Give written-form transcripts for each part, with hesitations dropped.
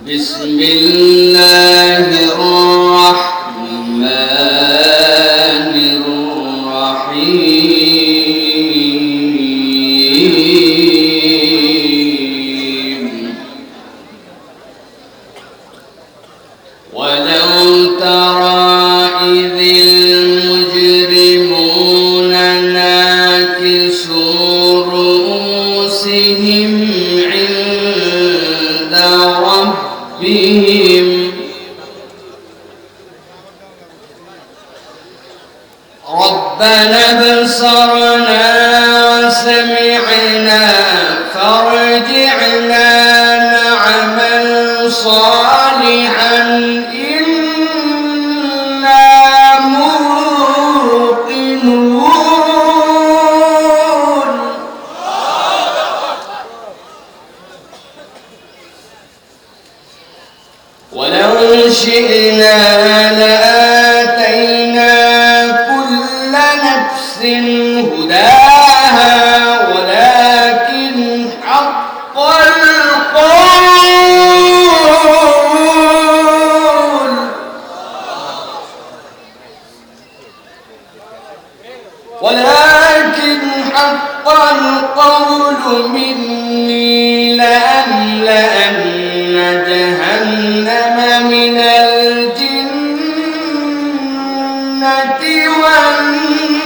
بسم الله الرحمن الرحيم ولو ترى إذ المجرمون ناكسوا رؤوسهم عند ربهم ربنا ابصرنا وسمعنا فارجعنا نعمل صالحا إنا موقنون ولو شئنا لآتينا كل نفس هداها ولكن حق القول مني لأملأن جهنم من الجنة والناس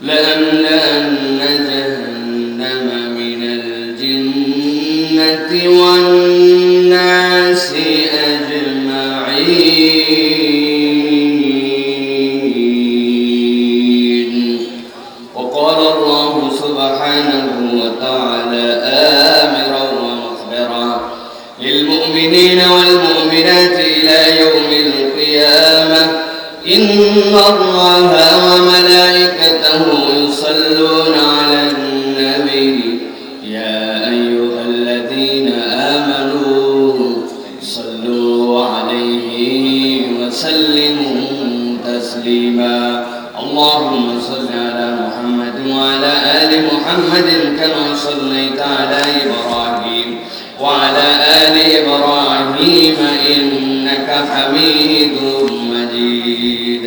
لأملأن جهنم من الجنة والناس أجمعين وقال الله سبحانه وتعالى آمرا ومخبرا للمؤمنين والمؤمنات إلى يوم القيامة إن الله وملائكته يصلون على النبي يا أيها الذين آمنوا صلوا عليه وسلموا تسليما اللهم صل على محمد وعلى آل محمد كما صليت على إبراهيم وعلى آل إبراهيم إنك حميد مجيد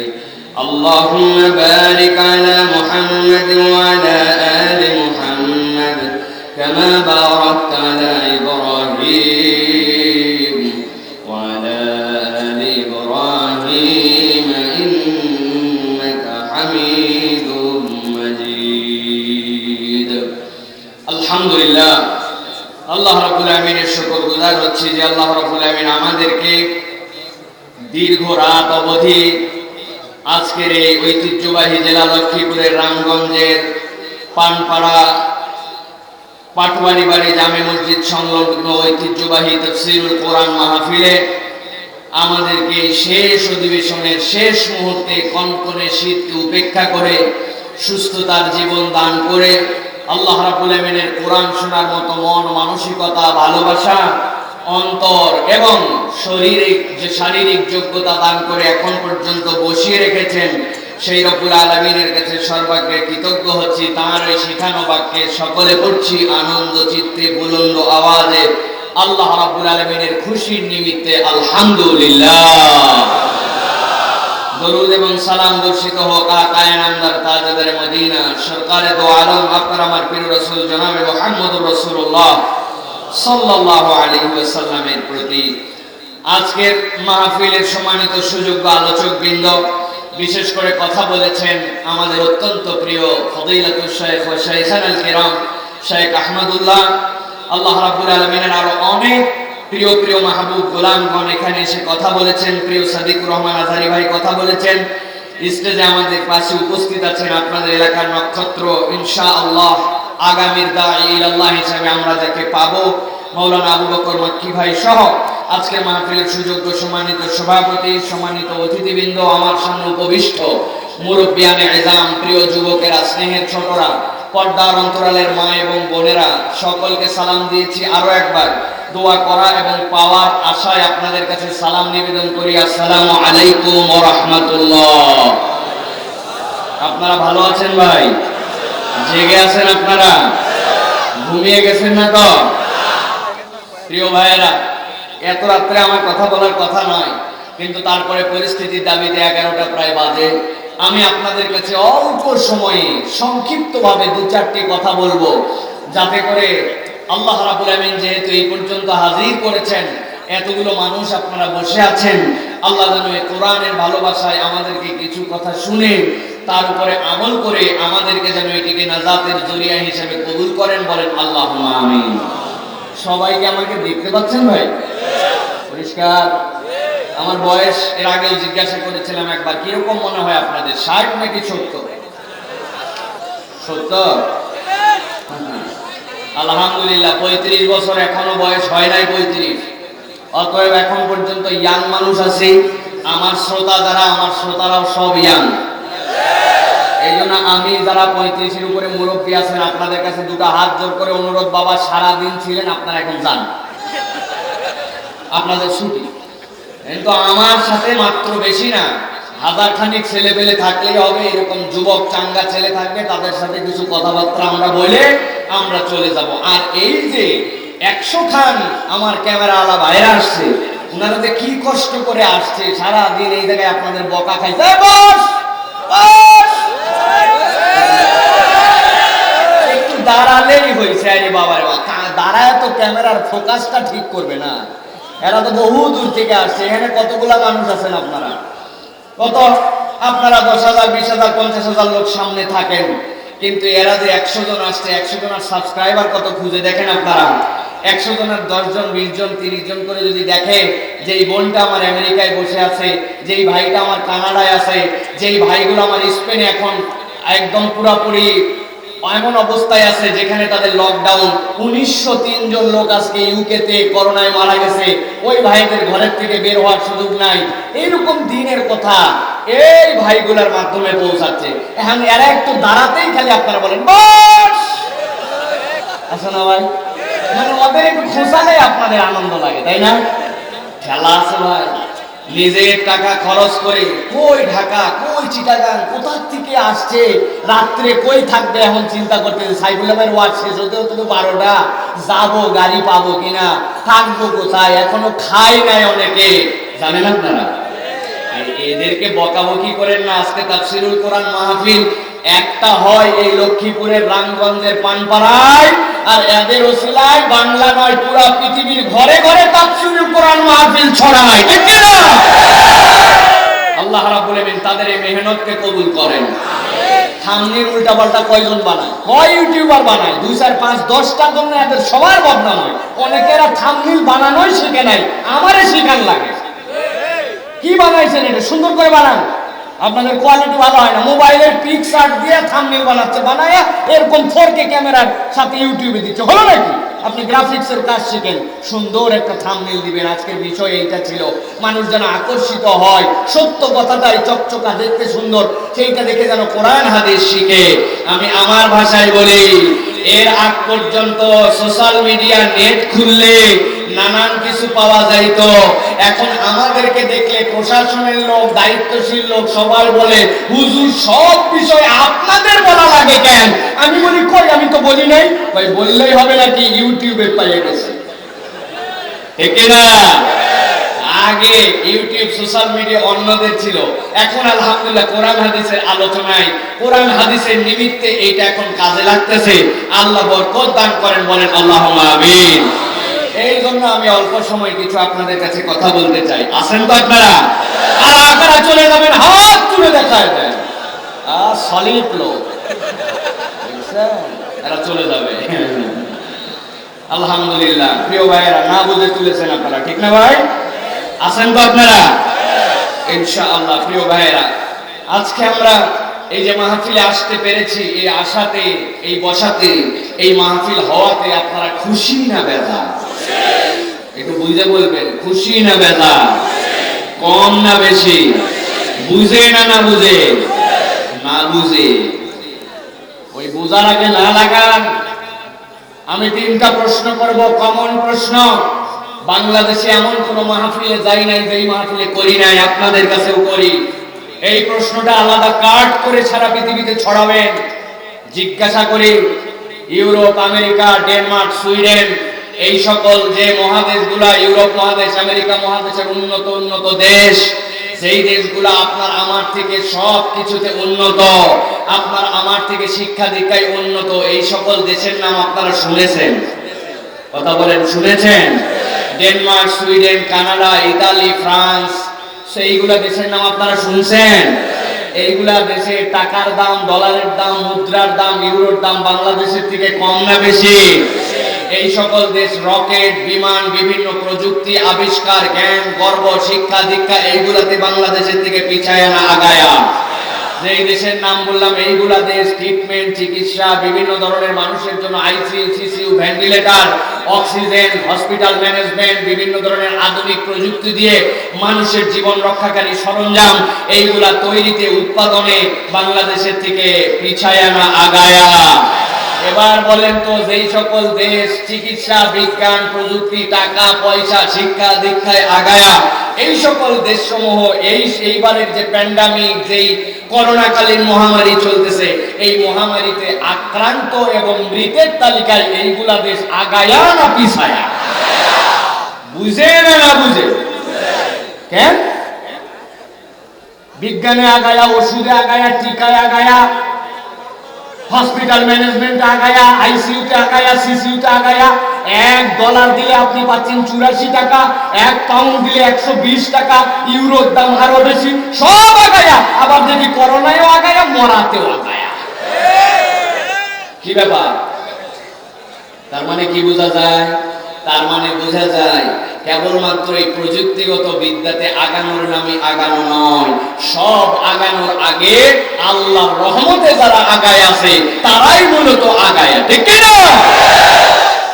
اللهم بارك على محمد وعلى آل محمد كما باركت على إبراهيم وعلى آل إبراهيم إنك حميد مجيد الحمد لله আল্লাহ রাব্বুল আমিনের শুকর গুজার হচ্ছি যে আল্লাহ রাব্বুল আমিন আমাদেরকে দীর্ঘ রাত অবধি আজকের এই ঐতিহ্যবাহী জেলা লক্ষ্মীপুরের রামগঞ্জের পানপাড়া পাটওয়ারি বাড়ি জামে মসজিদ সংলগ্ন ঐতিহ্যবাহী তাফসীরুল কোরআন মাহফিলে আমাদেরকে শেষ অধিবেশনের শেষ মুহূর্তে কনকনে শীতকে উপেক্ষা করে সুস্থতার জীবন দান করে আল্লাহ রাব্বুল আমিনের কোরআন শোনার মতো মন মানসিকতা ভালোবাসা অন্তর এবং শারীরিক যোগ্যতা দান করে এখন পর্যন্ত বসিয়ে রেখেছেন সেই রব্বুল আলামিনের কাছে সর্বাগ্রে কৃতজ্ঞ হচ্ছি তাঁর এই শিখানো বাক্যে সকলে পড়ছি আনন্দ চিত্তে বুলন্দ আওয়াজে আল্লাহ রাব্বুল আলামিনের খুশির নিমিত্তে আলহামদুলিল্লাহ দরুদ এবং সালাম বর্ষিত হোক আকায়ে নামদার তাজদার মদিনা সরকারে দো আলম আপনার আমার প্রিয় রাসূল জনাবে মুহাম্মদুর রাসূলুল্লাহ সাল্লাল্লাহু আলাইহি ওয়াসাল্লামের প্রতি আজকের মাহফিলের সম্মানিত সুযোগ্য আলোচকবৃন্দ বিশেষ করে কথা বলেছেন আমাদের অত্যন্ত প্রিয় ফদিলাতুল শাইখ ওয়া শাইখানাল কিরাম শেখ আহমদুল্লাহ আল্লাহ রাব্বুল আলামিনের আরো অনেক প্রিয় প্রিয় মাহবুব গোলামগণ এখানে এসে কথা বলেছেন প্রিয় সাদিকুর রহমান আজহারি ভাই কথা বলেছেন স্টেজে আমাদের পাশে উপস্থিত আছেন আপনাদের এলাকার নক্ষত্র ইনশাআল্লাহ আগামীর দাঈ ইলাল্লাহ হিসেবে আমরা যাকে পাবো মাওলানা আবু বকর মক্কি ভাই সহ আজকের মাহফিলের সুযোগ্য সম্মানিত সভাপতি সম্মানিত অতিথিবৃন্দ আমার সামনে উপবিষ্ট মুরব্বিয়ানে ইজাম প্রিয় যুবকেরা স্নেহের ছোটরা পর্দার অন্তরালের মা এবং বোনেরা সকলকে সালাম দিয়েছি আরো একবার দোয়া করা এবং পাওয়ার আশায় আপনাদের কাছে সালাম নিবেদন করি। আসসালামু আলাইকুম ওয়া রাহমাতুল্লাহ। আপনারা ভালো আছেন ভাই? জেগে আছেন আপনারা? ঘুমিয়ে গেছেন না তো? প্রিয় ভাইয়েরা, এত রাত্রে আমার কথা বলার কথা নয়, কিন্তু তারপরে পরিস্থিতির দাবিতে 11টা প্রায় বাজে। আমি আপনাদের কাছে অল্প সময়ে সংক্ষিপ্তভাবে 2-4টি কথা বলবো, যাতে করে আল্লাহ রাব্বুল আমিন যেহেতু এই পর্যন্ত হাজির করেছেন, এতগুলো মানুষ আপনারা বসে আছেন, আল্লাহ যেন এই কোরআনের ভালোবাসায় আমাদেরকে কিছু কথা শুনে তার উপরে আমল করে আমাদেরকে যেন এটিকে নাজাতের জরিয়া হিসেবে কবুল করেন। বলেন আল্লাহুম্মা আমিন। সবাইকে আমাকে দেখতে পাচ্ছেন ভাই? পরিষ্কার? আমার বয়স এর আগেও জিজ্ঞাসা করেছিলাম একবার, কিরকম মনে হয় আপনাদের, 60 নাকি 70? 70? আলহামদুলিল্লাহ, 35 বছর এখনো বয়স হয় নাই 35। অতএব এখন পর্যন্ত ইয়াং মানুষ আছে। আমার শ্রোতা যারা, আমার শ্রোতারাও সব ইয়াং। এই জন্য আমি যারা 35-এর উপরে মুরব্বী আছেন, আপনাদের কাছে দুটো হাত জোর করে অনুরোধ, বাবা সারাদিন ছিলেন, আপনারা এখন যান, আপনাদের ছুটি। কিন্তু আমার সাথে মাত্র বেশি না 1000 খানিক ছেলে পেলে থাকলেই হবে, এরকম যুবক চাঙ্গা ছেলে থাকবে, তাদের সাথে কিছু কথাবার্তা আমরা বলে আমরা চলে যাব। আর এই যে 100 খান আমার ক্যামেরা আলা ভাইরা আসছে, ওনারা যে কি কষ্ট করে আসছে, সারাদিন এই জায়গায় আপনাদের বকা খাইছে। একটু দাঁড়ালেই হয়েছে, আরে বাবার দাঁড়ায় তো ক্যামেরার ফোকাসটা ঠিক করবে না। এরা তো বহু দূর থেকে আসছে, এখানে কতগুলা মানুষ আছেন আপনারা, কত আপনারা 10,000, 20,000, 50,000 লোক সামনে থাকেন, কিন্তু এরা যে 100 জন আসছে, 100 জনের সাবস্ক্রাইবার কত খুঁজে দেখেন আপনারা। 100 জনের 10 জন, 20 জন, 30 জন করে যদি দেখে, যেই বোনটা আমার আমেরিকায় বসে আছে, যেই ভাইটা আমার কানাডায় আছে, যেই ভাইগুলো আমার স্পেনে এখন একদম পুরাপুরি এমন অবস্থায় আছে যেখানে তাদের লকডাউন, 1903 জন লোক আজকে ইউকেতে করোনায় মারা গেছে, ওই ভাইদের ঘরের থেকে বের হওয়ার সুযোগ নাই। এইরকম দিনের কথা এই ভাইগুলোর মাধ্যমে পৌঁছাচ্ছে। এখন এরা একটু দাঁড়াতেই খালি আপনারা বলেন বস, আছে না ভাই? মানে ওদের একটু খোঁচালে আপনাদের আনন্দ লাগে, তাই না? খেলা আছে ভাই, নিজের টাকা খরচ করে, কই ঢাকা, কই চিটাগাং, কোথা থেকে আসছে, রাত্রে কই থাকবে, এখন চিন্তা করতেছে। সাইফুল্লাহ ভাইয়ের ওয়াজ শেষ হতে হতে তো 12টা, যাবো গাড়ি পাবো কিনা, থাকবো কোথায়, এখনো খাই নাই অনেকে, জানেন আপনারা? এদেরকে বকাবকি করেন না। আজকে তাফসীরুল কোরআন মাহফিল একটা হয় এই লক্ষ্মীপুরের রামগঞ্জের পানপাড়ায়, আর এদের ওসিলায় বাংলা নয় পুরা পৃথিবীর ঘরে ঘরে তাফসীরুল কোরআন মাহফিল ছড়ায়, ঠিক কি না? আল্লাহ রাব্বুল আমিন তাদের এই মেহনতকে কবুল করেন। থাম্বনেল উল্টাপাল্টা কয়জন বানায়, কয় ইউটিউবার বানায়, 2, 4, 5, 10টার জন্য এদের সবার বদনাম হয়। অনেকেরা থাম্বনেল বানানোই শিখে নাই, আমারে শিখান লাগে। কি বানাইছেন, এটা সুন্দর করে বানান, আপনাদের কোয়ালিটি ভালো হয় না। মোবাইলের পিকচার দিয়ে থাম্বনেল বানাচ্ছে, বানায়া এরকম 4K ক্যামেরার সাথে ইউটিউবে দিচ্ছে, হলো নাকি? আপনি গ্রাফিক্সের কাজ শিখেন, সুন্দর একটা থাম্বনেল দিবেন। আজকের বিষয় এইটা ছিল, মানুষ যেন আকর্ষিত হয়, সত্য কথাটাই চকচকা, দেখতে সুন্দর, সেইটা দেখে যেন কোরআন হাদিস শিখে। আমি আমার ভাষায় বলি, এর আগ পর্যন্ত সোশ্যাল মিডিয়া নেট খুললে নানান কিছু পাওয়া যাইতো। এখন আমাদেরকে দেখলে প্রশাসনের লোক, দায়িত্বশীল লোক সবাই বলে, হুজুর সব বিষয় আপনাদের বলা লাগে কেন? আমি বলি কই, আমি তো বলি নাই। ভাই বললেই হবে নাকি, ইউটিউবে পাইয়ে গেছে, ঠিক না? আগে ইউটিউব সোশ্যাল মিডিয়া অন্যদের ছিল, এখন আলহামদুলিল্লাহ কোরআন হাদিসের আলোচনায়, কোরআন হাদিসের নিমিত্তে এইটা এখন কাজে লাগতেছে। আল্লাহ বরকত দান করেন, বলেন আল্লাহুম্মা আমিন। এই জন্য আমি অল্প সময় কিছু আপনাদের কাছে কথা বলতে চাই। আসেন তো আপনারা? আর আপনারা চলে যাবেন, হাত তুলে দেখায় দেন, সলিড লোক, এরা চলে যাবে। আলহামদুলিল্লাহ প্রিয় ভাইয়েরা, না বুঝে তুলেছেন আপনারা, ঠিক না ভাই? আসেন তো আপনারা? ইনশাআল্লাহ প্রিয় ভাইয়েরা, আজকে আমরা এই যে মাহফিলে আসতে পেরেছি, এই আশাতে, এই বসাতে, এই মাহফিল হওয়াতে আপনারা খুশি না বেজার? একটু বুঝে বলবেন, খুশি না বেজার? কম না বেশি? বুঝে না বুঝে? না বুঝে। ওই বুঝার আগে না লাগান। আমি 3টা প্রশ্ন করব, কমন প্রশ্ন। বাংলাদেশে এমন কোন মাহফিলে যাই নাই যেই মাহফিলে করি নাই, আপনাদের কাছেও করি। এই প্রশ্নটা আলাদা কাট করে সারা পৃথিবীতে ছড়াবেন। জিজ্ঞাসা করি, ইউরোপ, আমেরিকা, ডেনমার্ক, সুইডেন, এই সকল যে মহাদেশগুলা, ইউরোপ মহাদেশ, আমেরিকা মহাদেশের উন্নত দেশ, সেই দেশগুলা আপনার আমার থেকে সব কিছুতে উন্নত, আপনার আমার থেকে শিক্ষা দীক্ষায় উন্নত, এই সকল দেশের নাম আপনারা শুনেছেন? কথা বলেন, শুনেছেন? Denmark, Sweden, Canada, Italy, France, সেইগুলা দেশের নাম আপনারা শুনছেন? এইগুলা দেশে টাকার দাম, ডলারের দাম, মুদ্রার দাম, ইউরোর দাম বাংলাদেশের থেকে কম না বেশি? এই সকল দেশ রকেট, বিমান, বিভিন্ন প্রযুক্তি আবিষ্কার, জ্ঞান, গর্ব, শিক্ষা দীক্ষা, এইগুলাতে বাংলাদেশের থেকে পিছায় না আগায়া? যেই দেশের নাম বললাম এইগুলা দেশ ট্রিটমেন্ট, চিকিৎসা, বিভিন্ন ধরনের মানুষের জন্য ICU, CCU, ventilator, oxygen, hospital management, বিভিন্ন ধরনের আধুনিক প্রযুক্তি দিয়ে মানুষের জীবন রক্ষাকারী সরঞ্জাম, এইগুলা তৈরিতে, উৎপাদনে বাংলাদেশের থেকে পিছায় না আগায়া? এবার বলেন তো, যেই সকল দেশ চিকিৎসা, বিজ্ঞান, প্রযুক্তি, টাকা পয়সা, শিক্ষা দীক্ষায় আগায়া, এই সকল দেশসমূহ এইবারের যে প্যান্ডামিক, যেই করোনাকালীন মহামারী চলতেছে, এই মহামারীতে আক্রান্ত এবং মৃতের তালিকায় এইগুলা দেশ আগায়া না পিছায়া? বুঝে না বুঝে? কেন? বিজ্ঞানে আগায়া, ওষুধে আগায়া, টিকায় আগায়া, হসপিটাল ম্যানেজমেন্ট আগায়া, আইসিইউতে আগায়া, সিসিইউতে আগায়া। $1 দিলে আপনি পাচ্ছেন 84 টাকা, 1 পাউন্ড দিলে 120 টাকা, ইউরোর দাম আরো বেশি, সব আগায়া। আবার দেখি করোনায়ও আগায়া, মরাতেও আগায়া। কি ব্যাপার? তার মানে কি বোঝা যায়? তার মানে বোঝা যায় কেবলমাত্র এই প্রযুক্তিগত বিদ্যাতে আগানোর নামে আগানো নয়, সব আগানোর আগে আল্লাহর রহমতে যারা আগায় আছে তারাই মূলত আগায়, ঠিক না?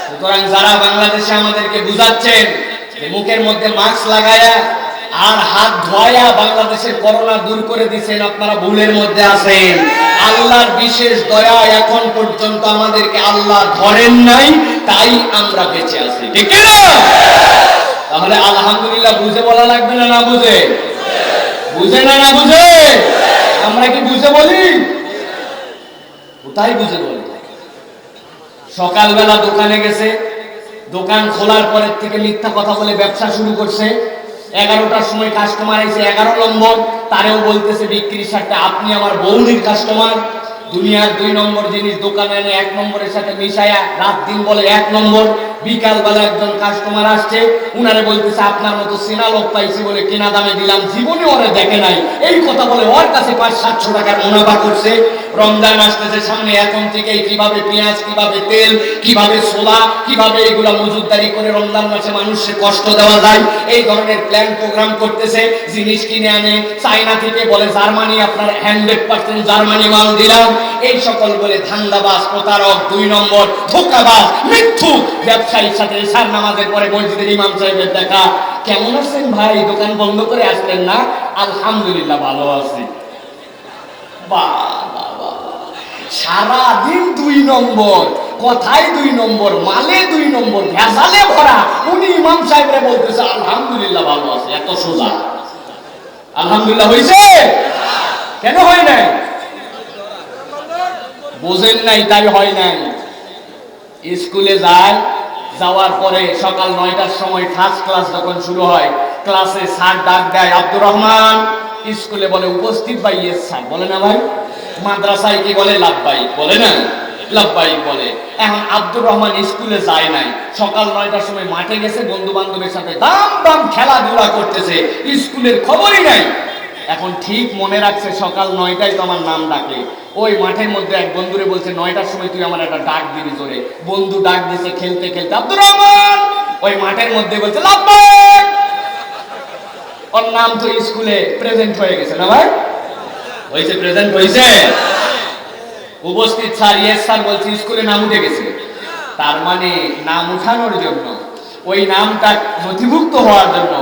সুতরাং যারা বাংলাদেশে আমাদেরকে বুঝাচ্ছেন যে মুখের মধ্যে মাস্ক লাগায়া আর হাত ধোয়া বাংলাদেশের করোনা দূর করে দিচ্ছেন, আপনারা ভুলের মধ্যে আছেন। আল্লাহর বিশেষ দয়া, এখন পর্যন্ত আমাদেরকে আল্লাহ ধরেন নাই, তাই আমরা বেঁচে আছি, ঠিক না? তাহলে আলহামদুলিল্লাহ বুঝে বলা লাগবে না? না বুঝে? বুঝে না বুঝে? আমরা কি বুঝে বলি? কোথায় বুঝে বলি? সকালবেলা দোকানে গেছে, দোকান খোলার পরের থেকে মিথ্যা কথা বলে ব্যবসা শুরু করছে। 11টার সময় কাস্টমার এসে 11 নম্বর, তারেও বলতেছে বিক্রির সাথে আপনি আমার বৌদির কাস্টমার। দুনিয়ার 2 নম্বর জিনিস দোকানে এনে 1 নম্বরের সাথে মিশায়া রাত দিন বলে 1 নম্বর। বিকাল বেলা একজন কাস্টমার আসছে, উনারে বলতেছে আপনার মতো সিনা লোক পাইছি বলে কিনা দামে দিলাম, জীবনে ওরা দেখে নাই, এই কথা বলে ওর কাছে 500-700 টাকার মুনাফা করছে। রমজান আসতেছে সামনে, এখন থেকেই কিভাবে পেঁয়াজ, কিভাবে তেল, কিভাবে ছোলা, কিভাবে এগুলা মজুতদারি করে রমজান মাসে মানুষকে কষ্ট দেওয়া যায়, এই ধরনের প্ল্যান প্রোগ্রাম করতেছে। জিনিস কিনে আনে চায়না থেকে, বলে জার্মানি, আপনার 100% জার্মানি মাল দিলাম, এই সকল বলে ধান্দাবাজ, প্রতারক, 2 নম্বর, ধোঁকাবাজ, মিথ্যুক ব্যবসায়ীর সাথে ইশার নামাজের পরে মসজিদের ইমাম সাহেবের দেখা। কেমন আছেন ভাই? দোকান বন্ধ করে আসলেন না? আলহামদুলিল্লাহ ভালো আছি। সারাদিন 2 নম্বর, কথায় 2 নম্বর, মালে 2 নম্বর, ভেজালে ভরা। উনি ইমাম সাহেবরে বলতেছে আলহামদুলিল্লাহ ভালো আছে। এত সোজা? আলহামদুলিল্লাহ হয়েছে? কেন হয় নাই? বোঝেন নাই, তাই হয় নাই। স্কুলে যায়, যাওয়ার পরে সকাল 9টার সময় ফার্স্ট ক্লাস যখন শুরু হয়, ক্লাসে স্যার ডাক দেয়, আব্দুর রহমান। স্কুলে বলে উপস্থিত ভাই? Yes sir. বলে না ভাই? মাদ্রাসায় কি বলে? লাব্বাইক বলে না? লাব্বাইক বলে। এখন আব্দুর রহমান স্কুলে যায় নাই, সকাল 9টার সময় মাঠে গেছে, বন্ধু বান্ধবের সাথে দাম খেলাধুলা করতেছে, স্কুলের খবরই নাই। এখন ঠিক মনে রাখছে সকাল 9টায় তো আমার নাম ডাকে। ওই মাঠের মধ্যে এক বন্ধুরে বলছে 9টার সময় তুই আমার একটা ডাক দিবি জোরে। বন্ধু ডাক দিছে খেলতে খেলতে, আব্দুর রহমান। ওই মাঠের মধ্যে বলছে লাব্বাইক। ওর নাম তো স্কুলে প্রেজেন্ট হয়ে গেছে না ভাই? হয়েছে, প্রেজেন্ট হয়েছে। উপস্থিত স্যার? Yes sir. বলছে স্কুলে নাম উঠে গেছে। তার মানে নাম উঠানোর জন্য, ওই নামটা নথিভুক্ত হওয়ার জন্য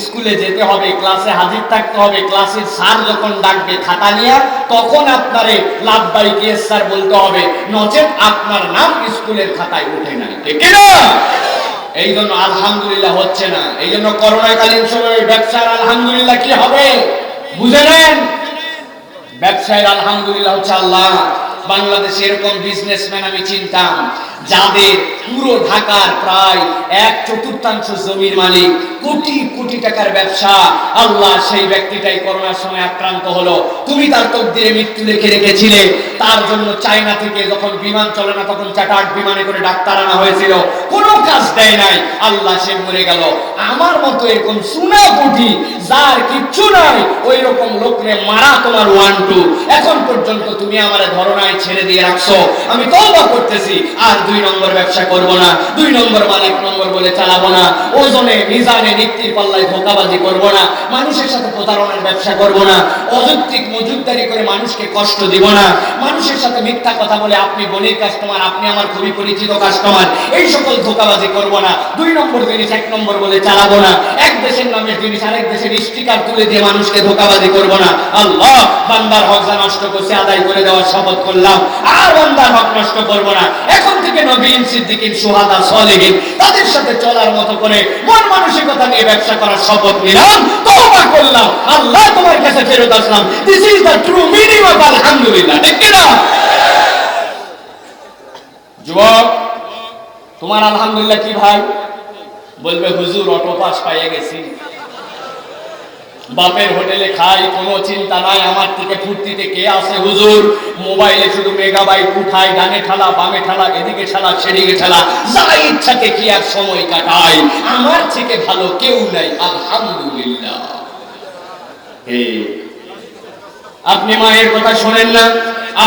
স্কুলে যেতে হবে, ক্লাসে হাজির থাকতে হবে। ক্লাসের স্যার যখন ডাকবে খাতা নিয়ে, তখন আপনারে লাব্বাইক ইয়েস স্যার বলতে হবে, নচেত আপনার নাম স্কুলের খাতায় ওঠে না, ঠিক না? এই জন্য আলহামদুলিল্লাহ হচ্ছে না। এই জন্য করোনাকালীন সময়ে ব্যবসার আলহামদুলিল্লাহ কি হবে বুঝে নেন। ব্যবসায়ের আলহামদুলিল্লাহ হচ্ছে আল্লাহ। বাংলাদেশে এরকম বিজনেসম্যান আমি চিনতাম যাদের পুরো ঢাকার প্রায় 1/4 জমির মালিক, কোটি কোটি টাকার ব্যবসা। আল্লাহ সেই ব্যক্তিটাই করোনার সময় আক্রান্ত হলো। তুমি তার তকদিরে মৃত্যু লিখে রেখেছিলে। তার জন্য চায়না থেকে যখন বিমান চলে না তখন চার্টার্ড বিমানে করে ডাক্তার আনা হয়েছিল, কোনো কাজ দেয় নাই। আল্লাহ সে মরে গেল। আমার মতো এরকম সুনা কোটি যার কিচ্ছু নাই ওই রকম লোকরে মারা তোমার 1-2। এখন পর্যন্ত তুমি আমারে ধরনায় ছেড়ে দিয়ে রাখছো। আমি তওবা করতেছি, আর 2 নম্বর ব্যবসা করব না, 2 নম্বর মালিক নম্বর বলে চালাবো না, ওজনে মিজানে নিক্তির পাল্লায় ধোঁকাবাজি করব না, মানুষের সাথে প্রতারণার ব্যবসা করব না, অযৌক্তিক মজুদদারি করে মানুষকে কষ্ট দিব না, মানুষের সাথে মিথ্যা কথা বলে আপনি বনির কাস্টমার, আপনি আমার খুবই পরিচিত কাস্টমার, এই সকল ধোঁকাবাজি করব না। 2 নম্বর জিনিস 1 নম্বর বলে চালাবো না। এক দেশের নামের জিনিস আরেক দেশের স্টিকার তুলে দিয়ে মানুষকে ধোঁকাবাজি করব না। আল্লাহ বান্দার হক যা নষ্ট করছে আদায় করে দেওয়ার শপথ করলাম, আর বান্দার হক নষ্ট করব না। এখন থেকে নবীন, সিদ্দিকিন, সুহাদা, সলিহিন তাদের সাথে চলার মতো করে মন মানসিকতা নিয়ে ব্যবসা করার শপথ নিলাম, তওবা করলাম, আল্লাহ তোমার কাছে ফেরত আসলাম। This is the true meaning of আলহামদুলিল্লাহ। ঠিক কি না? যুবক, তোমার আলহামদুলিল্লাহ কি ভাই? বলবে হুজুর অটো পাস পাইয়ে গেছি, বাপের হোটেলে খাই, কোনো চিন্তা নাই, আমার থেকে ফুর্তিতে কে আছে হুজুর? মোবাইলে শুধু মেগাবাইট উঠাই, ডানে ঠালা বামে ঠালা, এদিকে ঠালা সেদিকে ঠালা, যা ইচ্ছাকে কি আর সময় কাটাই, আমার থেকে ভালো কেউ নাই, আলহামদুলিল্লাহ। আপনি মায়ের কথা শোনেন না,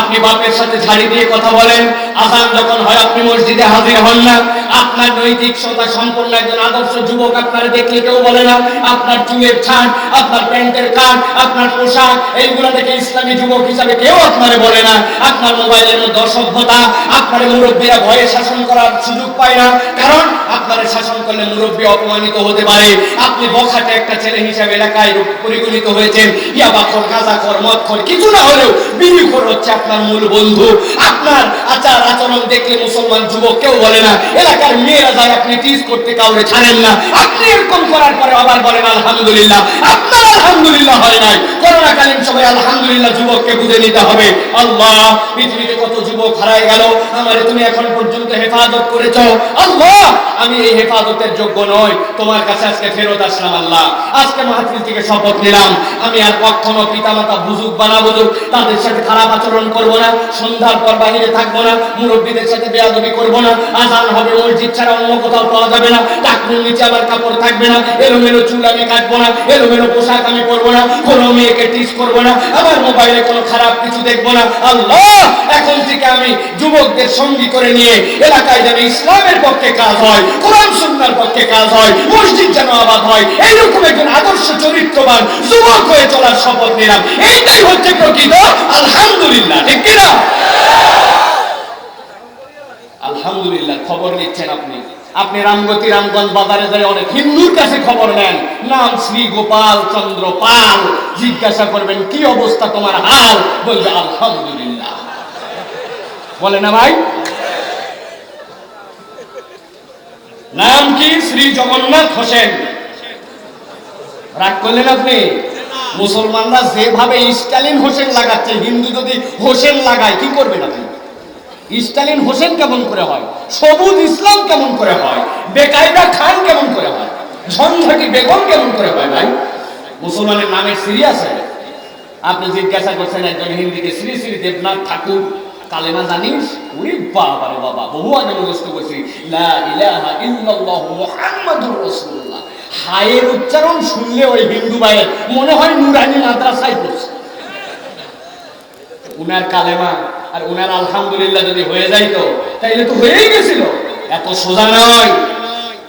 আপনি বাপের সাথে ঝাড়ি দিয়ে কথা বলেন, আযান যখন হয় আপনি মসজিদে হাজির হন না, আপনার নৈতিক সত্তা সম্পন্ন একজন আদর্শ যুবক আপনারা দেখলে কেউ বলে না, আপনার চুলের ছাঁট, আপনার প্যান্টের কাট, আপনার পোশাক, এইগুলো দেখে ইসলামী যুবক হিসাবে কেউ আপনারে বলে না। আপনার মোবাইলের মধ্যে অসভ্যতা, আপনার মুরব্বীরা ভয়ে শাসন করার সুযোগ পায় না, কারণ আপনারা শাসন করলে মুরব্বী অপমানিত হতে পারে। আপনি বখাটে একটা ছেলে হিসাবে এলাকায় পরিগণিত হয়েছেন, ইয়াবাখোর, গাঁজাখোর, মদখোর, কিছু না হলেও বিড়িখোর হচ্ছে আপনার মূল বন্ধু। আপনার আচার আচরণ দেখলে মুসলমান যুবক কেউ বলে না, এলাকার মেয়েরা যায় আপনি টিজ করতে কাউরে ছাড়েন না, আপনি এরকম করার পরে আবার বলেন আলহামদুলিল্লাহ। আপনার আলহামদুলিল্লাহ হয় নাই। করোনাকালীন সময় আলহামদুলিল্লাহ যুবককে বুঝে নিতে হবে। আল্লাহ, পৃথিবীতে কত যুবক হারায় গেল, আমারে তুমি এখন পর্যন্ত হেফাজত করেছো। আল্লাহ, আমি এই হেফাজতের যোগ্য নই, তোমার কাছে আজকে ফেরত আসলাম। আল্লাহ, আজকে মাহফিল থেকে শপথ নিলাম, আমি আর কখনো পিতামাতা বুঝুক বা না বুঝুক তাদের সাথে খারাপ আচরণ করব না, সন্ধ্যার পর বাইরে থাকবো না, মুরব্বীদের সাথে বেয়াদবি করব না, আযান হবে মসজিদ ছাড়া অন্য কোথাও পাওয়া যাবে না, টাকনুর নিচে আমার কাপড় থাকবে না, এলোমেলো চুল আমি কাটবো না, এলোমেলো পোশাক আমি পরবো না, কোনো মেয়েকে টিজ করবো না, আমার মোবাইলে কোনো খারাপ কিছু দেখবো না। আল্লাহ, এখন থেকে আমি যুবকদের সঙ্গী করে নিয়ে এলাকায় যেন ইসলামের পক্ষে কাজ হয়, কোরআন সুন্নাহর পক্ষে কাজ হয়, মসজিদ যেন আবাদ হয়, এইরকম একজন আদর্শ চরিত্রবান যুবক হয়ে চলার শপথ নিলাম। এইটাই হচ্ছে প্রকৃত আলহামদুলিল্লাহ। ঠিক কি না? আলহামদুলিল্লাহ। খবর নিচ্ছেন আপনি, আপনি রামগতি রামগঞ্জ বাজারে যাই অনেক হিন্দুর কাছে খবর নেন, নাম শ্রী গোপাল চন্দ্র পাল, জিজ্ঞাসা করবেন কি অবস্থা তোমার হাল, বলবে আলহামদুলিল্লাহ। বলে না ভাই? নাম কি? শ্রী জগন্নাথ হোসেন। রাগ করলেন আপনি? মুসলমানরা যেভাবে স্টালিন হোসেন লাগাচ্ছে, হিন্দু যদি হোসেন লাগায় কি করবেন আপনি? স্টালিন হোসেন কেমন করে হয়? সবুজ ইসলাম কেমন করে হয়? বেকায়দা খান কেমন করে হয়? ঝঞ্ঝাটি বেগম কেমন করে হয়? ভাই, মুসলমানের নামের শ্রী আছে? আপনি জিজ্ঞাসা করছেন একজন হিন্দিকে, শ্রী শ্রী দেবনাথ ঠাকুর কালেমা জানিস? ওরে বাবা রে বাবা, বহু আগে মুখস্থ করছি, লা ইলাহা ইল্লাল্লাহু মুহাম্মাদুর রাসূলুল্লাহ। হায়ের উচ্চারণ শুনলে ওই হিন্দু ভাইয়ের মনে হয় নুরানি মাদ্রাসায় পড়ছে। উনার কালেমা আর উনার আলহামদুলিল্লাহ যদি হয়ে যাইতো তাইলে তো হয়েই গেছিল। এত সোজা নয়।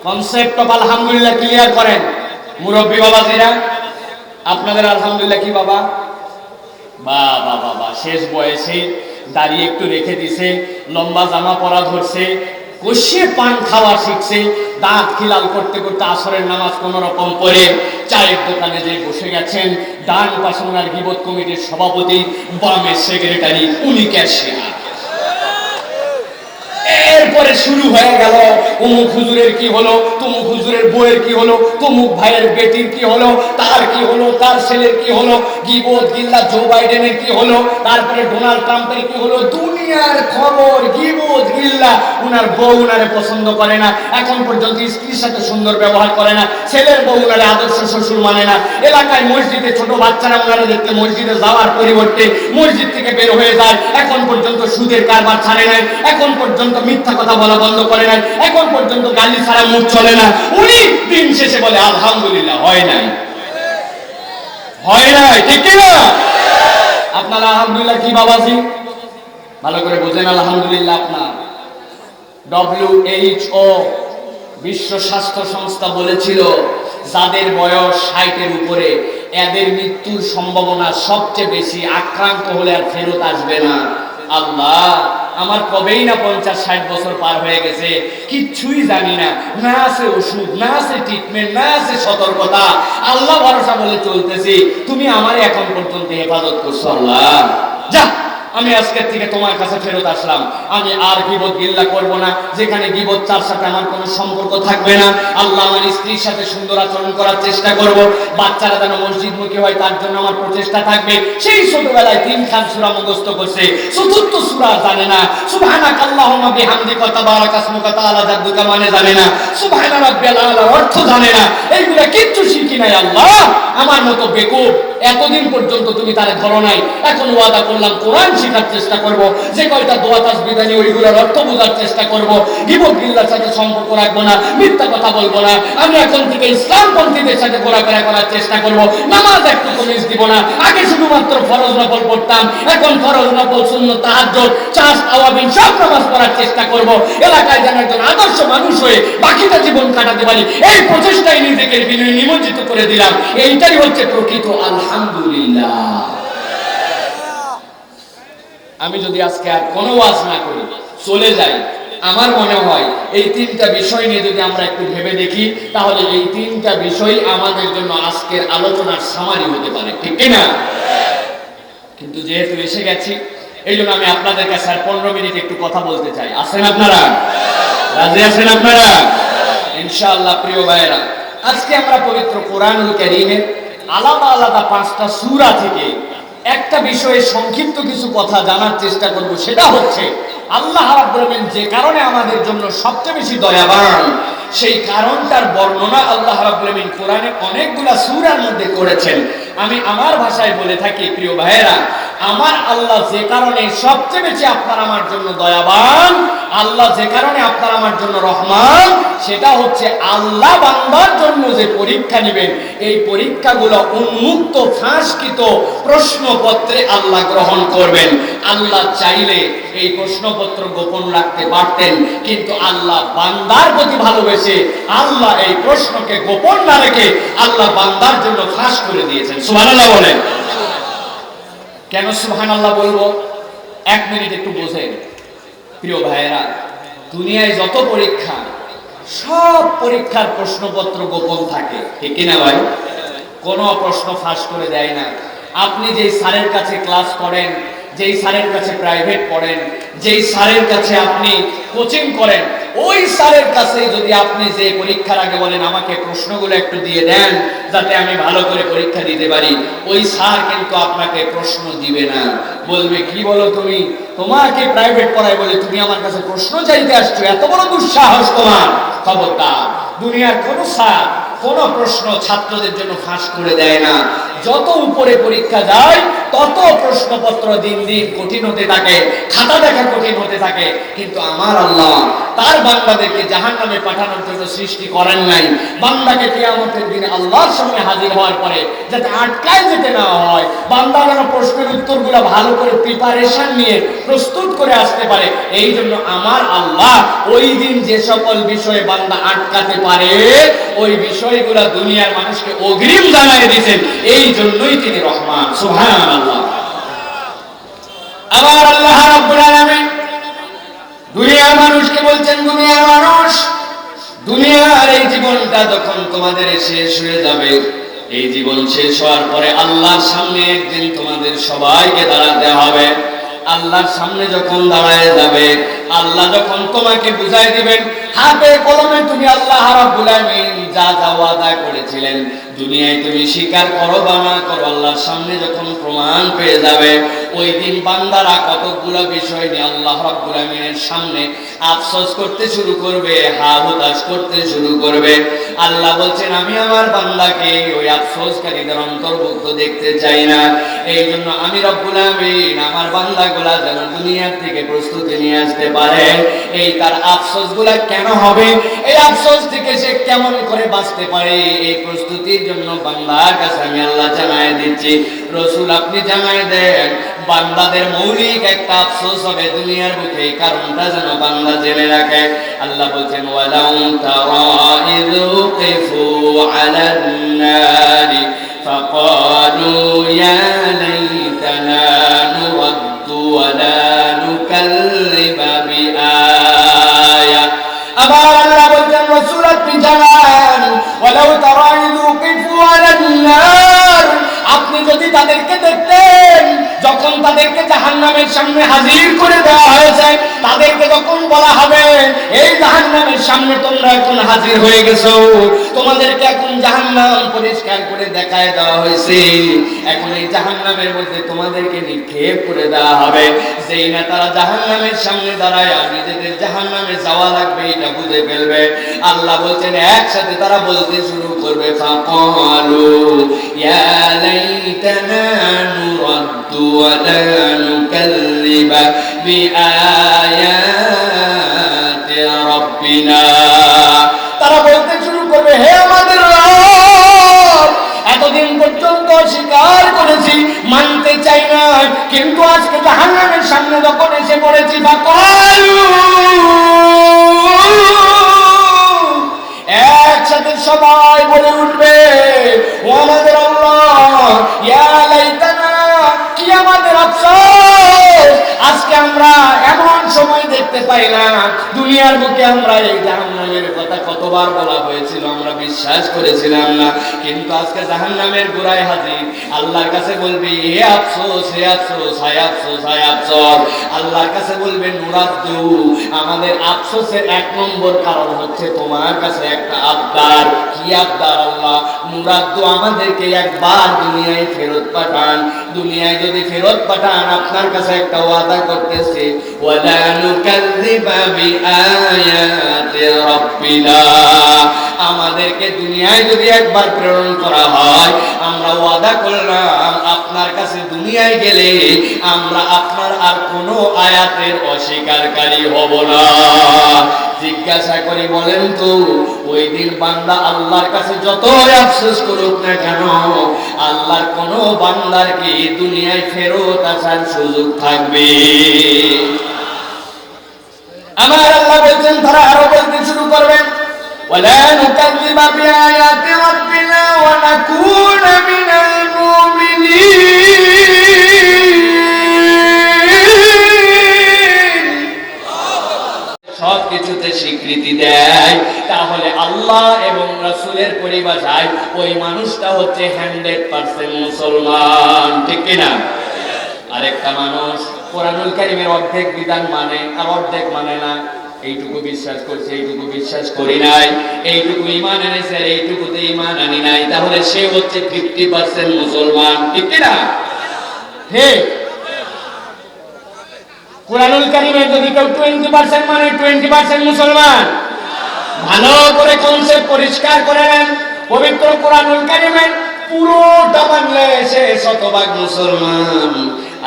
কনসেপ্ট অফ আলহামদুলিল্লাহ ক্লিয়ার করেন মুরব্বী বাবাজিরা। আপনাদের আলহামদুলিল্লাহ কি বাবা? বাবা বাবা, শেষ বয়সে দাড়ি একটু রেখে দিছে, লম্বা জামা পরা ধরছে, কষিয়ে পান খাওয়া শিখছে, দাঁত খিলাল করতে করতে আসরের নামাজ কোন রকম পড়ে চায়ের দোকানে যে বসে গেছেন। ডান পাশে ওনার গীবত কমিটির সভাপতি, বামে সেক্রেটারি, উনি ক্যাশিয়ার। এর এরপরে শুরু হয়ে গেল অমুক হুজুরের কি হলো, তমুক হুজুরের বউয়ের কি হলো, তমুক ভাইয়ের বেটির কি হলো, তার কি হলো, তার ছেলের কি হলো, গিবত গিল্লা জো বাইডেনের কি হলো, তারপরে ডোনাল্ড ট্রাম্পের কি হলো। দুনিয়ার খবর, গিবত গিল্লা। উনার বউ উনারে পছন্দ করে না, এখন পর্যন্ত স্ত্রীর সাথে সুন্দর ব্যবহার করে না, ছেলের বউ উনারে আদর্শ শ্বশুর মানে না, এলাকায় মসজিদে ছোট বাচ্চারা উনারে দেখতে মসজিদে যাওয়ার পরিবর্তে মসজিদ থেকে বের হয়ে যায়, এখন পর্যন্ত সুদের কারবার ছাড়ে নাই, এখন পর্যন্ত মিথ্যা কথা বলা বন্ধ করে নাই, এখন পর্যন্ত গালি ছাড়া মুখ চলে না। উনি দিন শেষে বলে আলহামদুলিল্লাহ, হয় নাই, হয় নাই, ঠিক কিনা? আপনারা আলহামদুলিল্লাহ কি বাবাজি? ভালো করে বোঝেন, আলহামদুলিল্লাহ আপনার। WHO বিশ্ব স্বাস্থ্য সংস্থা বলেছিল যাদের বয়স 60-এর উপরে এদের মৃত্যুর সম্ভাবনা সবচেয়ে বেশি, আক্রান্ত হলে আর ফেরত আসবে না। আল্লাহ, আমার কবেই না 50-60 বছর পার হয়ে গেছে, কিচ্ছুই জানি না, না আছে ওষুধ, না আছে ট্রিটমেন্ট, না আছে সতর্কতা, আল্লাহ ভরসা বলে চলতেছি, তুমি আমারে এখন পর্যন্ত হেফাজত করছো। আল্লাহ যা, আমি আজকের থেকে তোমার কাছে ফেরত আসলাম, আমি আর গীবত গিল্লা করব না, যেখানে গীবত তার সাথে আমার কোনো সম্পর্ক থাকবে না। আল্লাহ, আমার স্ত্রীর সাথে সুন্দর আচরণ করার চেষ্টা করব, বাচ্চারা যেন মসজিদমুখী হয় তার জন্য আমার প্রচেষ্টা থাকবে। সেই ছোটবেলায় 3 খান সূরা মুখস্থ করছে, 4th সূরা জানে না, সুবহানাকাল্লাহুম্মা বিহামদিকা তাবারাকা ইসমুকা তাআলা জাদ্দুকা মানে জানে না, সুবহানা রাব্বিয়াল আলা অর্থ জানে না, এইগুলা কিচ্ছু শিখি নাই। আল্লাহ, আমার মতো বেকুব এতদিন পর্যন্ত তুমি তারে ধরো নাই, এখন ওয়াদা করলাম কোরআন শেখার চেষ্টা করব, যে কয়টা দোয়া তাসবিহ জানি ওইগুলোর অর্থ বোঝার চেষ্টা করব, গীবত গিল্লার সাথে সম্পর্ক রাখবো না, মিথ্যা কথা বলবো না, আমি এখন থেকে ইসলামপন্থীদের সাথে ঘোরাফেরা করার চেষ্টা করব, নামাজ একটু মিস দিব না। আগে শুধুমাত্র ফরজ নফল পড়তাম, এখন ফরজ নফল সুন্নাত তাহাজ্জুদ চাষ আওয়াবিন সব নামাজ পড়ার চেষ্টা করব, এলাকায় যেন একজন আদর্শ মানুষ হয়ে বাকিটা জীবন কাটাতে পারি, এই প্রচেষ্টায় নিজেকে নিমজ্জিত করে দিলাম। এইটাই হচ্ছে প্রকৃত আলহামদুলিল্লাহ। আমি যদি আজকে আর কোনো ওয়াজ না করি, চলে যাই, আমার মনে হয় এই 3টা বিষয় নিয়ে যদি আমরা একটু ভেবে দেখি, তাহলে এই 3টা বিষয় আমাদের জন্য আজকের আলোচনার সামারি হতে পারে, ঠিক কিনা? কিন্তু যেহেতু এসে গেছি, এই জন্য আমি আপনাদের কাছে আর 15 মিনিট একটু কথা বলতে চাই। আছেন আপনারা? রাজি আছেন আপনারা? ইনশাআল্লাহ। প্রিয় ভাইয়েরা, আজকে আমরা পবিত্র কোরআনুল কারীমের আলাদা আলাদা 5টা সূরা থেকে একটা বিষয়ে সংক্ষিপ্ত কিছু কথা জানার চেষ্টা করব। সেটা হচ্ছে আল্লাহ রাব্বুল আলামিন যে কারণে আমাদের জন্য সবচেয়ে বেশি দয়াবান, সেই কারণটার বর্ণনা আল্লাহ রাব্বুল আলামিন কোরআনে অনেকগুলা সূরার মধ্যে করেছেন। আমি আমার ভাষায় বলে থাকি, প্রিয় ভাইয়েরা, আমার আল্লাহ যে কারণে সবচেয়ে বেশি আপনার আমার জন্য দয়াবান, আল্লাহ যে কারণে আপনার আমার জন্য রহমান, সেটা হচ্ছে আল্লাহ বান্দার জন্য যে পরীক্ষা নেবেন, এই পরীক্ষাগুলো উন্মুক্ত ফাঁসকৃত প্রশ্নপত্রে আল্লাহ গ্রহণ করবেন। আল্লাহ চাইলে এই প্রশ্নপত্র গোপন রাখতে পারতেন, কিন্তু আল্লাহ বান্দার প্রতি ভালোবেসে আল্লাহ এই প্রশ্নকে গোপন না রেখে আল্লাহ বান্দার জন্য ফাঁস করে দিয়েছেন। সুবহানাল্লাহ বলেন। কেন সুবহানাল্লাহ বলবো? 1 মিনিট একটু বোঝেন। প্রিয় ভাইয়েরা, দুনিয়ায় যত পরীক্ষা, সব পরীক্ষার প্রশ্নপত্র গোপন থাকে, ঠিক কিনা ভাই? কোনো প্রশ্ন ফাঁস করে দেয় না। আপনি যেই স্যারের কাছে ক্লাস করেন, যেই স্যারের কাছে প্রাইভেট পড়েন, যেই স্যারের কাছে আপনি কোচিং করেন, ওই স্যারের কাছে যদি আপনি যে পরীক্ষার আগে বলেন আমাকে প্রশ্নগুলো একটু দিয়ে দেন যাতে আমি ভালো করে পরীক্ষা দিতে পারি, ওই স্যার কিন্তু আপনাকে প্রশ্ন দিবে না। বলবে, কি বলো তুমি, তোমাকে প্রাইভেট পড়াই বলে তুমি আমার কাছে প্রশ্ন চাইতে আসছো, এত বড় দুঃসাহস তোমার! খবরদার, দুনিয়ার কোন স্যার কোন প্রশ্ন ছাত্রদের জন্য ফাঁস করে দেয় না। যত উপরে পরীক্ষা যায় তত প্রশ্নপত্র দিন দিন কঠিন হতে থাকে, খাতা দেখা কঠিন হতে থাকে। কিন্তু আমার আল্লাহ তার বান্দাদেরকে জাহান্নামে পাঠানোর জন্য সৃষ্টি করেন নাই। বান্দাকে কিয়ামতের দিনে আল্লাহর সামনে হাজির হওয়ার পরে যাতে আটকায় যেতে না হয়, বান্দা যেন প্রশ্নের উত্তরগুলো ভালো করে প্রিপারেশন নিয়ে প্রস্তুত করে আসতে পারে, এই জন্য আমার আল্লাহ ওই দিন যে সকল বিষয়ে বান্দা আটকাতে পারে, ওই বিষয়গুলো দুনিয়ার মানুষকে অগ্রিম জানাই দিয়েছেন। এই জন্যই তিনি রহমান। সুবহানাল্লাহ। আবার আল্লাহ রাব্বুল আলামিন দুনিয়ার মানুষকে বলছেন, দুনিয়ার মানুষ, দুনিয়ার এই জীবনটা যখন তোমাদের শেষ হয়ে যাবে, এই জীবন শেষ হওয়ার পরে আল্লাহর সামনে একদিন তোমাদের সবাইকে দাঁড়াতে হবে। আল্লাহর সামনে যখন দাঁড়ায় যাবে, আল্লাহ যখন তোমাকে বুঝাই দিবেন, হাতে কলমে তুমি আল্লাহ রাব্বুল আমিন যা যা ওয়াদা করেছিলেন দুনিয়ায় তুমি স্বীকার করো বা না করো, আল্লাহর সামনে যখন প্রমাণ পেয়ে যাবে, ওই দিন বান্দারা কতগুলো বিষয় নিয়ে আল্লাহ রাব্বুল আমিনের সামনে আফসোস করতে শুরু করবে, হা হুতাশ করতে শুরু করবে। আল্লাহ বলছেন আমি আমার বান্দাকে ওই আফসোসকারীদের অন্তর্ভুক্ত দেখতে চাই না। এই জন্য আমি রব্বুল আমিন আমার বান্দাগুলা যেন দুনিয়ার থেকে প্রস্তুতি নিয়ে আসতে পারে। এই তার আফসোসগুলা কেন হবে, এই আফসোস থেকে সে কেমন করে বাঁচতে পারে, এই প্রস্তুতির জন্য বান্দার কাছে আমি আল্লাহ জানায় দিচ্ছি। রাসূল আপনি জানায় দেন বান্দাদের মৌলিক একটা আফসোস হবে দুনিয়ার বুকে, এই কারণটা যেন বান্দা জেনে রাখে। আল্লাহ বলছেন ওয়ালাউ তারা ইয উকিফু আলান নারি ফাকালু ইয়া লাইতানা নুরাদ্দু ওয়ালা নুকাল্লিবা বিআয়া। আবার আল্লাহ বলছেন রাসূল আপনি জানান ওয়ালাউ তারা ইয উকিফু আলান নার, আপনি যদি তাদেরকে দেখতেন যখন তাদেরকে জাহান্নামের সামনে হাজির করে দেওয়া হয়েছে, তাদেরকে যখন বলা হবে এই জাহান্নামের সামনে তোমরা এখন হাজির হয়ে গেছো, তোমাদেরকে এখন জাহান্নাম পরিষ্কার করে দেখায় দেওয়া হয়েছে, এখন এই জাহান্নামের মধ্যে তোমাদেরকে নিক্ষেপ করে দেওয়া হবে। যেই না তারা জাহান্নামের সামনে দাঁড়ায় নিজেদের জাহান্নামে যাওয়া লাগবে এটা বুঝে ফেলবে, আল্লাহ বলছেন একসাথে তারা বলতে শুরু করবে ফাকালু ইয়া লাইতানা নুরাদ্দু ওয়ালা নুকাল্লিবা বিআয়াতি রাব্বিনা। তারা বলতে শুরু করবে হে আমাদের রব, এতদিন পর্যন্ত স্বীকার করেছি, মানতে চাই না, কিন্তু আজকে জাহান্নামের সামনে যখন এসে পড়েছি ফাকালু, একসাথে সবাই বলে উঠবে ও আমাদের আল্লাহ, ইয়া লাইতানা, কি আমাদের আফসোস, আজকে আমরা এমন সময় দেখতে পাইলাম। দুনিয়ার বুকে আমরা এই জাহান্নামের কথা কতবার বলা হয়েছিল, আমরা বিশ্বাস করেছিলাম না, কিন্তু আজকে জাহান্নামের গোড়ায় হাজির। আল্লাহর কাছে বলবি হে আফসোস, হে আফসোস, হায় আফসোস, হায় আফসোস। আল্লাহর কাছে বলবেন নুরাদ্দু, আমাদের আফসোসের এক নম্বর কারণ হচ্ছে তোমার কাছে একটা আবদার। কি আবদার আল্লাহ? নুরাদ্দু, আমাদেরকে একবার দুনিয়ায় ফেরত পাঠান। দুনিয়ায় যদি ফেরত পাঠান আপনার কাছে একটা ওয়াদা করতেছে, ওয়ালা নুকাল্লিবা বিআয়াতি রাব্বিনা, আমাদেরকে দুনিয়ায় যদি একবার প্রেরণ করা হয় আমরা ওয়াদা করলাম আপনার কাছে দুনিয়ায় গেলে আমরা আপনার আর কোনো আয়াতের অস্বীকারী হব না। জিজ্ঞাসা করি বলেন তো ওই দিন বান্দা আল্লাহর কাছে যতই আফসোস করুক না কেন, আল্লাহর কোন বান্দার কি দুনিয়ায় ফেরত আসার সুযোগ থাকবে? আমার আল্লাহ বলছেন তারা আরো বলতে শুরু করবেন ওয়ালা নুকাল্লিবা বিআয়াতি রাব্বিনা ওয়া নাকুনা মিনাল মুমিনিন। সব কিছুতে স্বীকৃতি দেয়, তাহলে আল্লাহ এবং রাসূলের পরিভাষায় ওই মানুষটা হচ্ছে 100% মুসলমান, ঠিক কিনা? আরেকটা মানুষ কোরআনুল কারীমের অর্ধেক বিধান মানে আর অর্ধেক মানে না, এইটুকু বিশ্বাস করছে এইটুকু বিশ্বাস করি নাই, এইটুকু ঈমান এনেছে আর এইটুকুতে ঈমান আনি নাই, তাহলে সে হচ্ছে 50% মুসলমান, ঠিক কিনা? হে কোরআনুল কারীমের যদি কেউ 20% মানে 20% মুসলমান। ভালো করে কনসেপ্ট পরিষ্কার করে নেন, পবিত্র কোরআনুল কারীমের পুরোটা মানলে সে শতভাগ মুসলমান।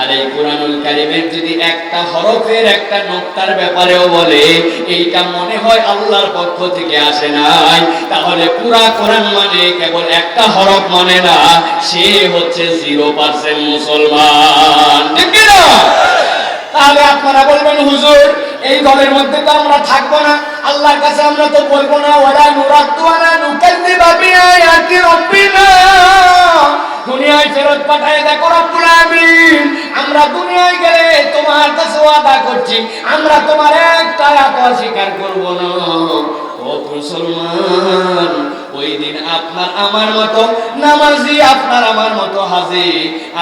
আর এই কোরআনুল কারীমের যদি একটা হরফের একটা নোক্তার ব্যাপারেও বলে এইটা মনে হয় আল্লাহর পক্ষ থেকে আসে নাই, তাহলে পুরা কোরআন মানে কেবল একটা হরফ মানে না, সে হচ্ছে 0% মুসলমান, ঠিক না? তাহলে আপনারা বলবেন হুজুর এই দলের মধ্যে তো আমরা থাকবো না, আল্লাহর কাছে আমরা তো বলবো না ওয়ালা নুরাদ্দু ওয়ালা নুকাল্লিবা বিআয়াতি রাব্বিনা, দুনিয়ায় ফেরত পাঠায় দেখো রব্বুল আমিন, আমরা দুনিয়ায় গেলে তোমার কাছে ওয়াদা করছি আমরা তোমার একটা আয়াত অস্বীকার করব না। ও মুসলমান, ওই দিন আপনার আমার মতো নামাজি, আপনার আমার মতো হাজি,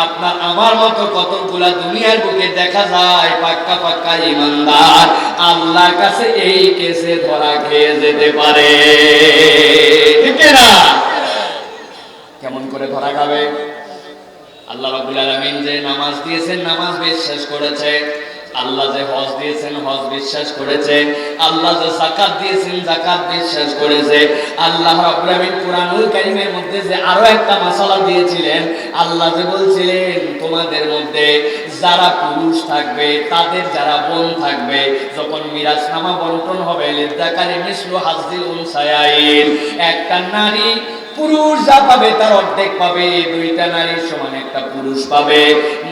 আপনার আমার মতো কতগুলা দুনিয়ার বুকে দেখা যায় পাক্কা পাক্কা ইমানদার আল্লাহর কাছে এই কেসে ধরা খেয়ে যেতে পারে, ঠিক না? কেমন করে ধরা খাবে? আল্লাহ রাব্বুল আলামিন যে নামাজ দিয়েছেন নামাজ বিশ্বাস করেছে, আল্লাহ যে হজ দিয়েছেন হজ বিশ্বাস করেছে, আল্লাহ যে যাকাত দিয়েছেন যাকাত বিশ্বাস করেছে। আল্লাহ রাব্বুল আলামিন কুরআনুল কারীমের মধ্যে যে আরো একটা মাসালা দিয়েছিলেন, আল্লাহ যে বলছিলেন তোমাদের মধ্যে যারা পুরুষ থাকবে তাদের যারা বোন থাকবে, যখন মিরাসনামা বন্টন হবে লিযাকারি মিসলু হাজ্জিল উনসায়াইন, একটা নারী পুরুষ যা পাবে তার অর্ধেক পাবে, দুইটা নারীর সমান একটা পুরুষ পাবে।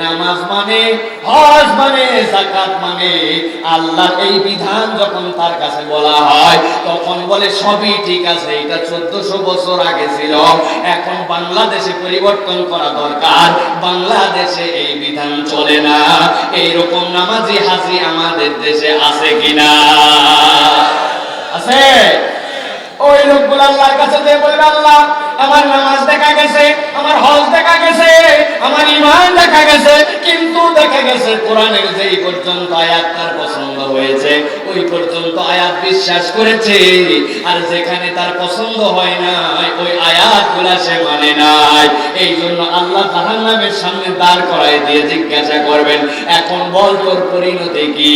নামাজ মানে, হজ মানে, যাকাত মানে আল্লাহর এই বিধান যখন তার কাছে বলা হয় তখন বলে সবই ঠিক আছে, এটা 1400 বছর আগে ছিল, এখন বাংলাদেশে পরিবর্তন করা দরকার, বাংলাদেশে এই বিধান চলে না। এইরকম নামাজি হাজি আমাদের দেশে আছে কিনা? আছে। ওই লোকগুলো আল্লাহর কাছে যে বলবে আল্লাহ আমার নামাজ দেখা গেছে, আমার হজ দেখা গেছে, আমার ঈমান দেখা গেছে, কিন্তু দেখা গেছে কোরআনের যেই পর্যন্ত আয়াত তার পছন্দ হয়েছে ওই পর্যন্ত আয়াত বিশ্বাস করেছে, আর যেখানে তার পছন্দ হয় না ওই আয়াতগুলো সে মানে নাই। এই জন্য আল্লাহ জাহান্নামের সামনে দাঁড় করায় দিয়ে জিজ্ঞাসা করবেন এখন বল তোর পরিণতি কি?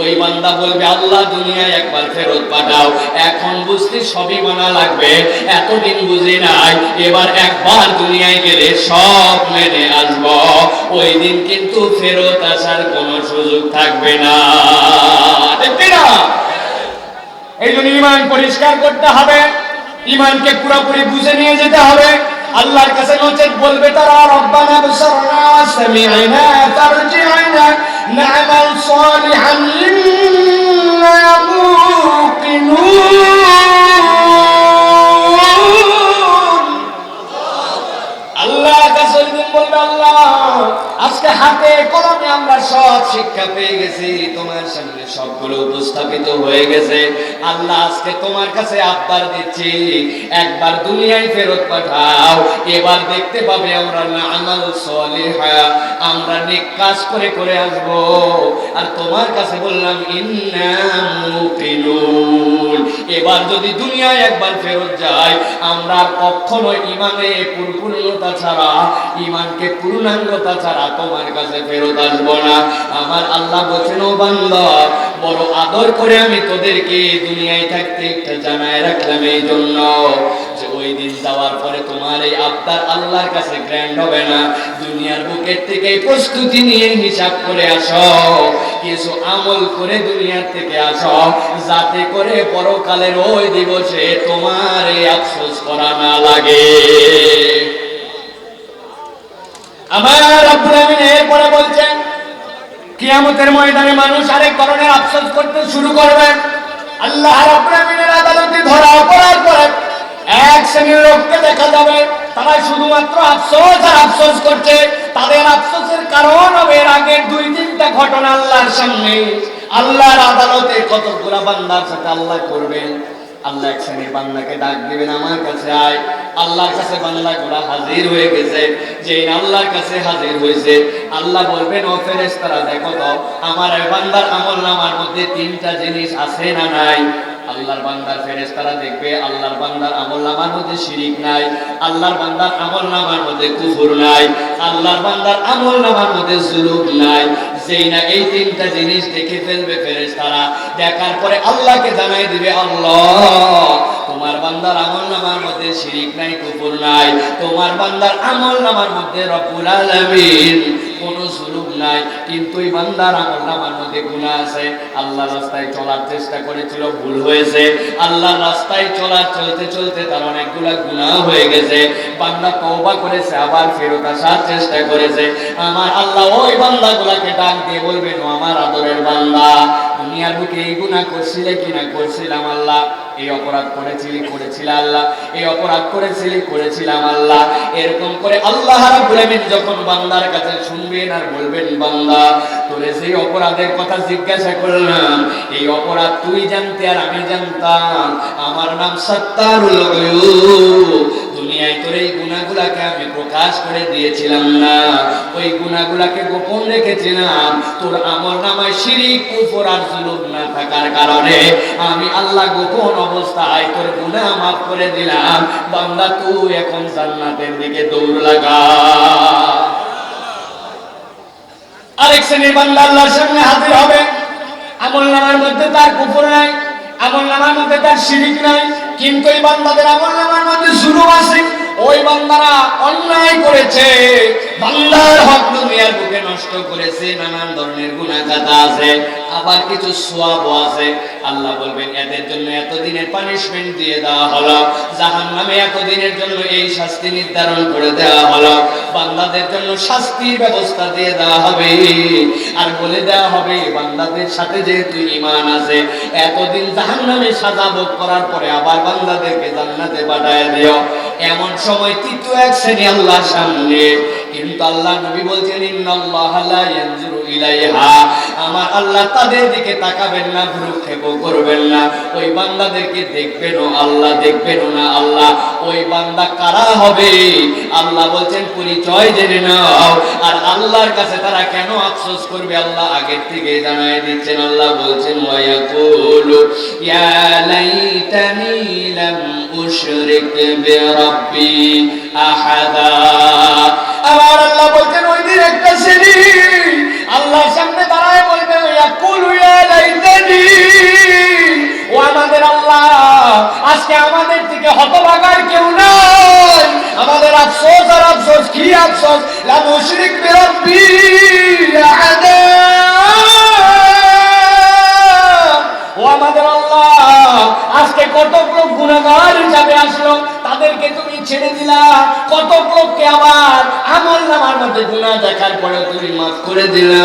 ওই বান্দা বলবে আল্লাহ দুনিয়ায় একবার ফেরত পাঠাও, এখন বুঝতে সবই মানা লাগবে, এতদিন বুঝি নাই, এবার একবার দুনিয়ায় গেলে সব মেনে আসব। ওই দিন কিন্তু ফেরত আসার কোনো সুযোগ থাকবে না, ঠিক না? এই জন্য ঈমান পরিষ্কার করতে হবে, ঈমানকে পুরোপুরি বুঝে নিয়ে যেতে হবে আল্লাহর কাছে, নচেত বলবে তারা রব্বানা বসরনা ওয়া সামি'না ফারজি'না না'মাল সালিহান ইন্না মুকিনুন। আল্লাহ কাছে বলবে আল্লাহ আজকে হাতে কলমে আমরা সব শিক্ষা পেয়ে গেছি, তোমার সামনে সবগুলো উপস্থাপিত হয়ে গেছে, আল্লাহ আজকে তোমার কাছে আবদার দিচ্ছি একবার দুনিয়ায় ফেরত পাঠাও, এবার দেখতে পাবে আমরা আমাল সালিহা, আমরা নেক কাজ করে করে আসব। আর তোমার কাছে বললাম ইন্না মুকিনুন, এবার যদি দুনিয়ায় একবার ফেরত যাই আমরা কখনো ঈমানে পূর্ণতা ছাড়া, ঈমানকে পূর্ণাঙ্গতা ছাড়া তোমার কাছে ফেরত আসব না। আমার আল্লাহ বলেন ও বান্দা বড় আদর করে আমি তোদেরকে দুনিয়ায় থাকতে একটা জানায় রাখলাম, এই জন্য যে ওই দিন যাওয়ার পরে তোমার এই আবদার আল্লাহর কাছে গ্র্যান্ড হবে না। দুনিয়ার বুকের থেকে প্রস্তুতি নিয়ে হিসাব করে আসো, কিছু আমল করে দুনিয়ার থেকে আসো, যাতে করে পরকালের ওই দিবসে তোমার এই আফসোস করা না লাগে। আমার রব্বুল আমিন এরপরে বলছেন কিয়ামতের ময়দানে মানুষ আরেক ধরনের আফসোস করতে শুরু করবে। আল্লাহ রাব্বুল আমিনের আদালতে ধরা পড়ার পরে এক শ্রেণীর লোককে দেখা যাবে তারা শুধুমাত্র আফসোস আর আফসোস করছে, তাদের আফসোসের কারণ হবে এর আগের 2-3টা ঘটনা আল্লাহর সামনে, আল্লাহর আদালতে কতগুলো বান্দার সাথে আল্লাহ করবেন। আল্লাহ এক শ্রেণীর বান্দাকে ডাক দিবেন আমার কাছে আয়, আল্লাহর কাছে বান্দাগুলো হাজির হয়ে গেছে, যেই আল্লাহর কাছে হাজির হয়েছে আল্লাহ বলবেন ও ফেরেশতারা দেখো তো আমার এই বান্দার আমলনামার মধ্যে 3টা জিনিস আছে না নাই? আল্লাহর বান্দার ফেরেশতারা দেখবে আল্লাহর বান্দার আমলনামার মধ্যে শিরিক নাই, আল্লাহর বান্দার আমলনামার মধ্যে কুফর নাই, আল্লাহর বান্দার আমলনামার মধ্যে জুলুম নাই। যেই না এই 3টা জিনিস দেখে ফেলবে ফেরেশতারা, দেখার পরে আল্লাহকে জানাই দিবে আল্লাহ তোমার বান্দার আমলনামার মধ্যে শিরিক নাই, কুফর নাই, তোমার বান্দার আমলনামার মধ্যে রব্বুল আলামিন কোনো জুলুম নাই, কিন্তু এই বান্দার আমলনামার মধ্যে গুনাহ আছে। আল্লাহর রাস্তায় চলার চেষ্টা করেছিল, ভুল হয়েছে, আল্লাহর রাস্তায় চলতে চলতে তার অনেকগুলা গুনাহ হয়ে গেছে, বান্দা তওবা করেছে আবার ফেরত আসার চেষ্টা করেছে। আমার আল্লাহ ওই বান্দাগুলোকে ডাক দিয়ে বলবেন ও আমার আদরের বান্দা দুনিয়ার বুকে এই গুনাহ করছিলে কিনা? করছিলাম আল্লাহ, এই অপরাধ করেছিলে আল্লাহ, এই অপরাধ করেছিলাম আল্লাহ। এরকম করে আল্লাহ রাব্বুল আলামিন যখন বান্দার কাছে শুনবেন আর বলবেন, বান্দা তোরে সেই অপরাধের কথা জিজ্ঞাসা করলাম, এই অপরাধ তুই জানতে আর আমি জানতাম। আমার নাম সাত্তারুল গায়ুব। দুনিয়ায় তোর এই গুনাহগুলোকে আমি প্রকাশ করে দিয়েছিলাম না, ওই গুনাহগুলোকে গোপন রেখেছিলাম। তোর আমলনামায় শিরক, কুফর আর জুলুম না থাকার কারণে আমি আল্লাহ গোপন অবস্থায় তোর গুনাহ মাফ করে দিলাম। বান্দা তুই এখন জান্নাতের দিকে দৌড় লাগা। আরেক শ্রেণীর বান্দা আল্লাহর সামনে হাজির হবে, আমলনামার মধ্যে তার কুফর নাই, আমলনামার মধ্যে তার শিরক নাই, কিন্তু এই বান্দাদের আমলনামার মধ্যে জুলুম আছে। ওই বান্দারা অন্যায় করেছে, বান্দার হক দুনিয়ার বুকে নষ্ট করেছে, নানান ধরনের গুনাহ কাটা আছে, আবার কিছু সওয়াবও আছে। আল্লাহ বলবেন এদের জন্য এতদিনের পানিশমেন্ট দিয়ে দেওয়া হলো, জাহান্নামে এতদিনের জন্য এই শাস্তি নির্ধারণ করে দেওয়া হলো। বান্দাদের জন্য শাস্তির ব্যবস্থা দিয়ে দেওয়া হবে, আর বলে দেওয়া হবে বান্দাদের সাথে যেহেতু ঈমান আছে, এতদিন জাহান্নামে সাজা ভোগ করার পরে আবার বান্দাদেরকে জান্নাতে পাঠায় দিও। এমন সময় তৃতীয় এক শ্রেণী আল্লাহর সামনে, কিন্তু আল্লাহ নবী বলছেন ইন্নাল্লাহা লা ইয়ানজুরু ইলাইহা, আমার আল্লাহ তাদের দিকে তাকাবেন না, ভ্রুক্ষেপ করবেন না, ওই বান্দাদেরকে দেখবেনও আল্লাহ, দেখবেনও না আল্লাহ। ওই বান্দা কারা হবে আল্লাহ বলছেন পরিচয় জেনে নাও। আর আল্লাহর কাছে তারা কেন আফসোস করবে আল্লাহ আগের থেকে জানায় দিচ্ছেন। আল্লাহ বলছেন ওয়ায়াকুলু ইয়া লাইতানি লাম উশরিক বিরাব্বি আহাদা। আমার আল্লাহ বলছেন ওই দিন একটা শ্রেণী আল্লাহর সামনে দাঁড়ায় বলবে ইয়াকুলু ইয়া লাইতানি, ও আমাদের আল্লাহ আজকে আমাদের থেকে হতভাগার কেউ নাই, আমাদের আফসোস আর আফসোস, কি আফসোস, লা মুশরিক বিরাব্বি আহাদা। ও আমাদের আল্লাহ আজকে কত লোক গুনাহগার হিসাবে আসলো, তাদেরকে তুমি ছেড়ে দিলা, কত লোককে আবার আমলনামার মধ্যে গুনাহ দেখার পরে তুমি মাফ করে দিলা।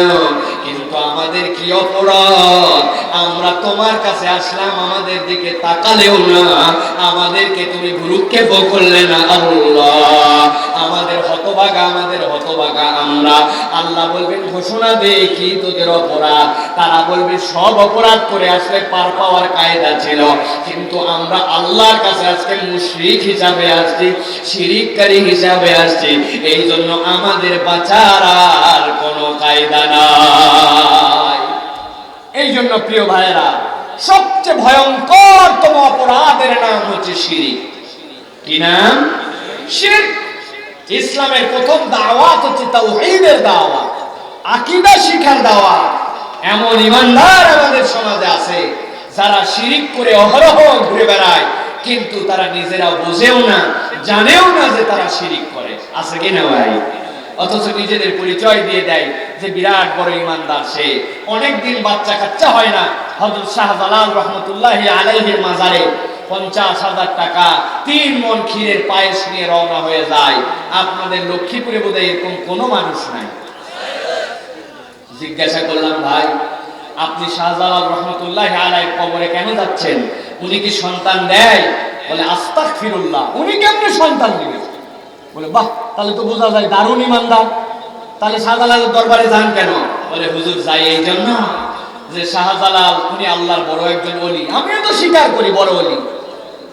কিন্তু আমাদের কি অপরাধ, আমরা তোমার কাছে আসলাম, আমাদের দিকে তাকালেও না, আমাদেরকে তুমি ভ্রুক্ষেপ করলে না আল্লাহ। আমাদের হতভাগা, আমাদের হতভাগা আমরা। আল্লাহ বলবেন ঘোষণা দে কি তোদের অপরাধ। তারা বলবে সব অপরাধ করে আসলে পার পাওয়ার কায়দা ছিল, কিন্তু আমরা আল্লাহর কাছে আজকে মুশরিক হিসাবে আসছি, শিরিককারী হিসাবে আসছি, এই জন্য আমাদের বাঁচার আর কোনো কায়দা নাই। এই জন্য প্রিয় ভাইয়েরা, সবচেয়ে ভয়ঙ্করতম অপরাধের নাম হচ্ছে শিরিক। কি নাম? শিরক। ইসলামের প্রথম দাওয়াত হচ্ছে তাওহীদের দাওয়াত, আকীদা শিখার দাওয়াত। এমন ঈমানদার আমাদের সমাজে আছে যারা শিরিক করে অহরহ ঘুরে বেড়ায়, কিন্তু তারা নিজেরা বুঝেও না, জানেও না যে তারা শিরিক করে। আছে কি না ভাই? অথচ নিজেদের পরিচয় দিয়ে দেয় যে বিরাট বড় ঈমানদার সে। অনেকদিন বাচ্চা কাচ্চা হয় না, হযরত শাহজালাল রহমতুল্লাহি আলাইহির মাজারে 50,000 টাকা 3 মণ ক্ষীরের পায়েস নিয়ে রওনা হয়ে যায়। আপনাদের লক্ষ্মীপুরে বোধহয় এরকম কোনো মানুষ নাই। জিজ্ঞাসা করলাম, ভাই আপনি শাহজালাল রহমতুল্লাহি আলাইহির কবরে কেন যাচ্ছেন? উনি কি সন্তান দেয়? বলে আস্তাগফিরুল্লাহ, উনি কেমনে সন্তান দিবেন? বলে বাহ, তাহলে তো বোঝা যায় দারুণ ঈমানদার। তাহলে শাহজালালের দরবারে যান কেন? বলে হুজুর যাই এই জন্য যে শাহজালাল উনি আল্লাহর বড় একজন ওলি, আমিও তো স্বীকার করি বড় ওলি,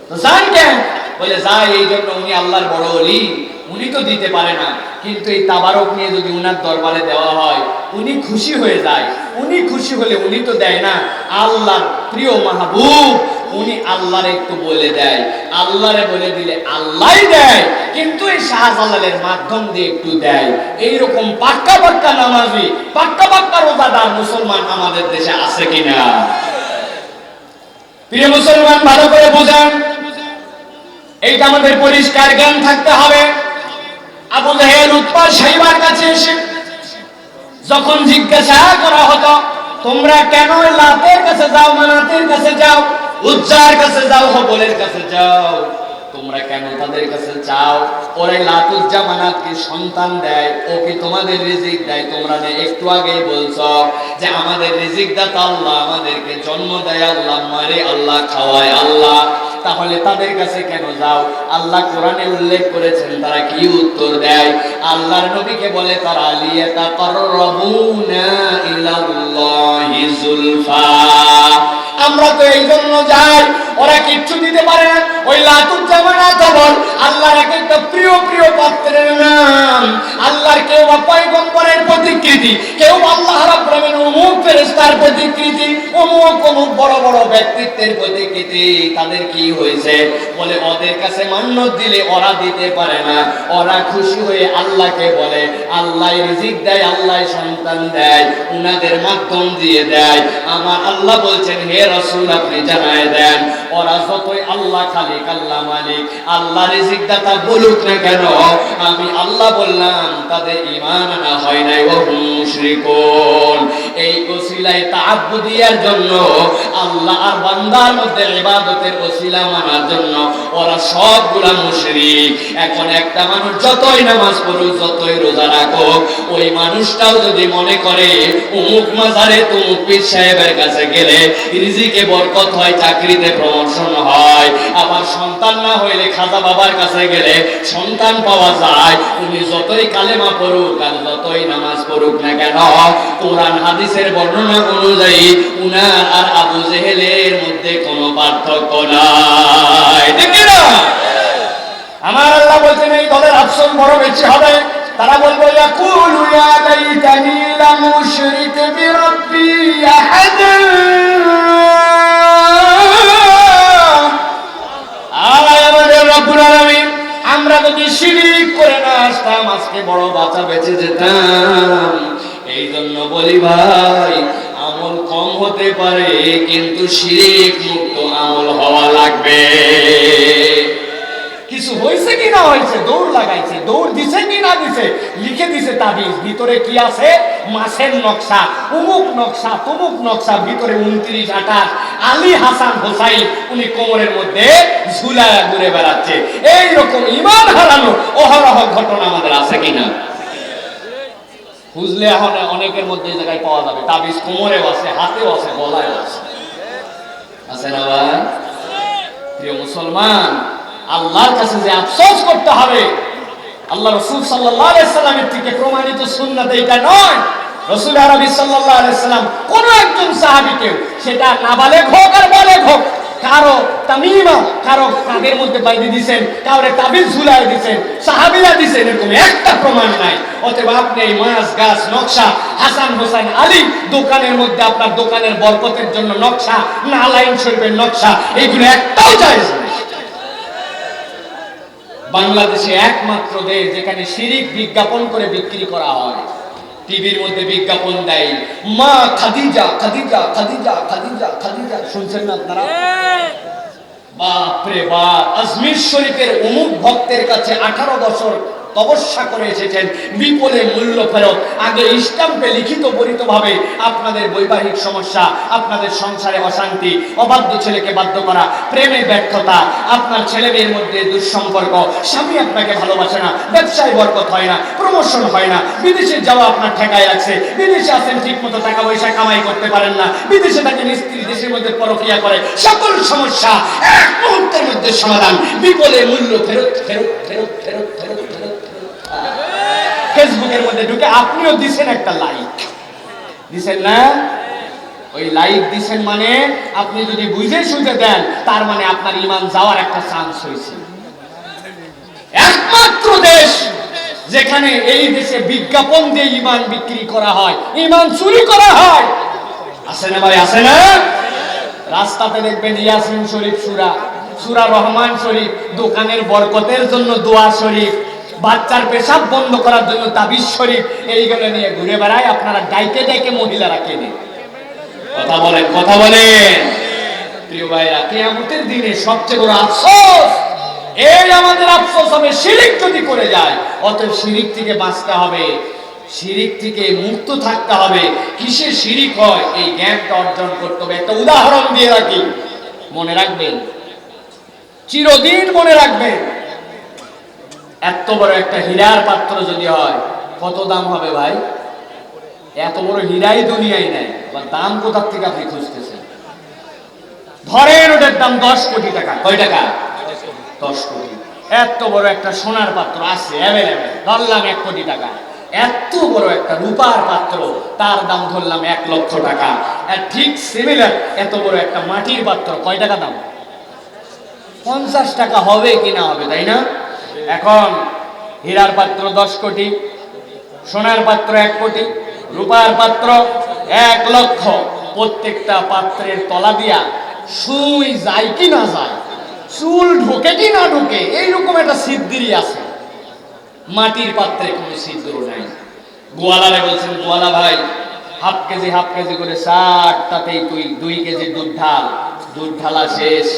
তো যান কেন? বলে যাই এই জন্য উনি আল্লাহর বড় ওলি, উনি তো দিতে পারে না, কিন্তু এই তাবারক নিয়ে যদি উনার দরবারে দেওয়া হয় উনি খুশি হয়ে যায়। উনি খুশি হলে উনি তো দেয় না, আল্লাহর প্রিয় মাহবুব উনি আল্লাহরে একটু বলে দেয়, আল্লাহরে বলে দিলে আল্লাহই দেয়, কিন্তু এই শাহজালালের মাধ্যম দিয়ে একটু দেয়। এইরকম পাক্কা পাক্কা নামাজি, পাক্কা পাক্কা রোজাদার মুসলমান আমাদের দেশে আছে কিনা? প্রিয় মুসলমান, ভালো করে বুঝেন, এইটা আমাদের পরিষ্কার জ্ঞান থাকতে হবে। আবু জাহেল উতবা সাইবার কাছে এসে যখন জিজ্ঞাসা করা হতো তোমরা কেন লাতের কাছে যাও, মানাতের কাছে যাও, উজ্জার কাছে যাও, হবলের কাছে যাও, তোমরা কেন তাদের কাছে চাও? ওরে লাতুজ্জা মানাত কি সন্তান দেয়, ও কি তোমাদের রিজিক দেয়? তোমরা একটু আগেই বলছো যে আমাদের রিজিক দাতা আল্লাহ, আমাদেরকে জন্ম দেয় আল্লাহ, মারে আল্লাহ, খাওয়ায় আল্লাহ। তাহলে তাদের কাছে কেন যাও? আল্লাহ কোরআনে উল্লেখ করেছেন তারা কি উত্তর দেয়। আল্লাহর নবীকে বলে তারা লিয়াতাকাররাবুনা ইলাল্লাহি যুলফা। আমরা তো এই জন্য যাই, ওরা কিচ্ছু দিতে পারে না। ওই লাতুজ্জামানা তো বল আল্লাহর এক একটা প্রিয় প্রিয় পাত্রের নাম। আল্লাহর কেউ বা পয়গম্বরের প্রতিকৃতি, কেউ আল্লাহ রাব্বুল আলামিন অমুক ফেরেশতার প্রতিকৃতি, অমুক অমুক বড় বড় ব্যক্তিত্বের প্রতিকৃতি। তাদের কি হয়েছে? বলে ওদের কাছে মান্যত দিলে ওরা দিতে পারে না। ওরা খুশি হয়ে আল্লাহকে বলে আল্লাহ রিজিক দেয়, আল্লাহ সন্তান দেয়, উনাদের মাধ্যম দিয়ে দেয়। আমার আল্লাহ বলছেন হে রাসূল আপনি জানায় দেন, ওরা যতই আল্লাহ খালিক, আল্লাহ মালিক, আল্লাহ রিজিক দাতা বলুক না কেন, আমি আল্লাহ বললাম তাদের ঈমান আনা হয় নাই, ওয়া হুম মুশরিকুন। এই ওসিলায় তাআব্বুদিয়ার জন্য, আল্লাহ আর বান্দার মধ্যে ইবাদতের ওসিলা মানার জন্য ওরা সবগুলা মুশরিক। এখন একটা মানুষ যতই নামাজ পড়ুক, যতই রোজা রাখুক, ওই মানুষটাও যদি মনে করে অমুক মাজারে তমুক পীর সাহেবের কাছে গেলে রিজিকে বরকত হয়, চাকরিতে প্রমোশন হয়, আবার সন্তান না হইলে খাজা বাবার কাছে গেলে সন্তান পাওয়া যায়, উনি যতই কালেমা পড়ুক আর যতই নামাজ পড়ুক না কেন, কোরআন হাদিসের বর্ণনা অনুযায়ী উনার আর আবু জেহেলের মধ্যে কোনো পার্থক্য নাই। ঠিক না? আমার আল্লাহ বলছেন এই দলের আফসোস বড় বেশি হবে। তারা বলবে ইয়াকুলু ইয়া লাইতানি লাম উশরিক বিরাব্বি আহাদা। আমাদের রব্বুল আলামিন, আমরা যদি শিরক করে না আসতাম আজকে বড় বাঁচা বেঁচে যেতাম। এই জন্য বলি ভাই, আমল কম হতে পারে কিন্তু শিরক মুক্ত আমল হওয়া লাগবে। কিছু হয়েছে কি না হয়েছে, দৌড় লাগাইছে, দৌড় দিছে কি না দিছে, লিখে দিছে তাবিজ, ভিতরে কি আছে মাছের নকশা, অমুক নকশা তমুক নকশা, ভিতরে 29 28 আলী হাসান হোসাইন উনি কোমরের মধ্যে ঝুলায়া ঘুরে বেড়াচ্ছে। এইরকম ঈমান হারানো অহরহ ঘটনা আমাদের আছে কিনা? খুঁজলে এখন অনেকের মধ্যে এই জায়গায় পাওয়া যাবে। তাবিজ কোমরেও আছে, হাতেও আছে, গলায়ও আছে। আছে না ভাই? প্রিয় মুসলমান, আল্লাহর কাছে যে আফসোস করতে হবে, আল্লাহ রাসূল সাল্লাল্লাহু আলাইহি সাল্লামের থেকে প্রমাণিত সুন্নাত এটা নয়। রাসূল আরবি সাল্লাল্লাহু আলাইহি সাল্লাম কোন একজন সাহাবীকে, সেটা নাবালেগ হোক আর বালেগ হোক, কারো তামিমা, কারো কাঁধের মধ্যে বাইরে দিয়েছেন, কারো তাবিজ ঝুলায় দিয়েছেন, সাহাবীরা দিয়েছেন, এরকম একটা প্রমাণ নাই। অতএব আপনি এই মাছ গাছ নকশা, হাসান হোসেন আলী দোকানের মধ্যে আপনার দোকানের বরকতের জন্য নকশা, নালাইন শরীফের নকশা, এইগুলো একটাও জায়েজ না। বাংলাদেশে একমাত্র দেশ যেখানে শিরিক বিজ্ঞাপন করে বিক্রি করা হয়। টিভির মধ্যে বিজ্ঞাপন দেয়, মা খাদিজা খাদিজা খাদিজা খাদিজা খাদিজা, শুনছেন না আপনারা? বাপ রে বাপ, আজমির শরীফের অমুক ভক্তের কাছে 18 বছর তপস্যা করে এসেছেন, বিপুলে মূল্য ফেরত। আগে স্ট্যাম্পে লিখিত বলিত ভাবে আপনাদের বৈবাহিক সমস্যা, আপনাদের সংসারে অশান্তি, অবাধ্য ছেলেকে বাধ্য করা, প্রেমে ব্যর্থতা, আপনার ছেলে মেয়ের মধ্যে দুঃসম্পর্ক, স্বামী আপনাকে ভালোবাসে না, ব্যবসায় বরকত হয় না, প্রমোশন হয় না, বিদেশে যাওয়া আপনার ঠেকায় রাখছে, বিদেশে আছেন ঠিক মতো টাকা পয়সা কামাই করতে পারেন না, বিদেশে থাকেন স্ত্রী দেশের মধ্যে পরকীয়া করে, সকল সমস্যা এক মুহূর্তের মধ্যে সমাধান, বিপুলে মূল্য ফেরত ফেরত ফেরত ফেরত ফেরত ফেরত। ফেসবুকের মধ্যে ঢুকে আপনিও দিছেন একটা লাইক, দিছেন না? ওই লাইক দিছেন মানে আপনি যদি বুঝে সুঝে দেন, তার মানে আপনার ঈমান যাওয়ার একটা চান্স হয়েছে। একমাত্র দেশ যেখানে এই দেশে বিজ্ঞাপন দিয়ে ঈমান বিক্রি করা হয়, ঈমান চুরি করা হয়, আছে না ভাই? আছে না? রাস্তাতে দেখবেন ইয়াসিন শরীফ সূরা, সূরা রহমান শরীফ, দোকানের বরকতের জন্য দোয়া শরীফ, বাচ্চার পেশাব বন্ধ করার জন্য তাবিজ শরীফ, এইগুলো নিয়ে ঘুরে বেড়ায়। আপনারা ডাইকে ডাইকে মহিলারা কেনে। কথা বলেন, কথা বলেন। প্রিয় ভাইরা, কিয়ামতের দিনে সবচেয়ে বড় আফসোস, এই আমাদের আফসোস হবে শিরিক যদি করে যায়। অতএব শিরিক থেকে বাঁচতে হবে, শিরিক থেকে মুক্ত থাকতে হবে। কিসে শিরিক হয় এই জ্ঞানটা অর্জন করতে হবে। একটা উদাহরণ দিয়ে রাখি, মনে রাখবেন। চিরদিন মনে রাখবেন, এত বড় একটা হীরার পাত্র যদি হয় কত দাম হবে ভাই? এত বড় হীরাই দুনিয়ায় নাই, আবার দাম কোথার থেকে আপনি খুঁজতেছেন? ধরেন ওটার দাম 10 কোটি টাকা। কয় টাকা? 10 কোটি। এত বড় একটা সোনার পাত্র আছে অ্যাভেলেবেল, ধরলাম 1 কোটি টাকা। এত বড় একটা রূপার পাত্র, তার দাম ধরলাম 1 লক্ষ টাকা। আর ঠিক সিমিলার এত বড় একটা মাটির পাত্র, কয় টাকা দাম? 50 টাকা হবে কিনা হবে, তাই না? এখন হীরার পাত্র 10 কোটি, সোনার পাত্র 1 কোটি, রূপার পাত্র 1 লক্ষ। প্রত্যেকটা পাত্রের তলা দিয়া সুই যায় কি না যায়, চুল ঢোকে কি না ঢোকে, এইরকম একটা সিদ্ধিরই আছে। মাটির পাত্রে কোনো সিদ্ধর নাই। গোয়ালারে বলছেন, গোয়ালা ভাই হাফ কেজি করে 60টাতেই তুই 2 কেজি দুধ ঢাল। দুধ ঢালা শেষ,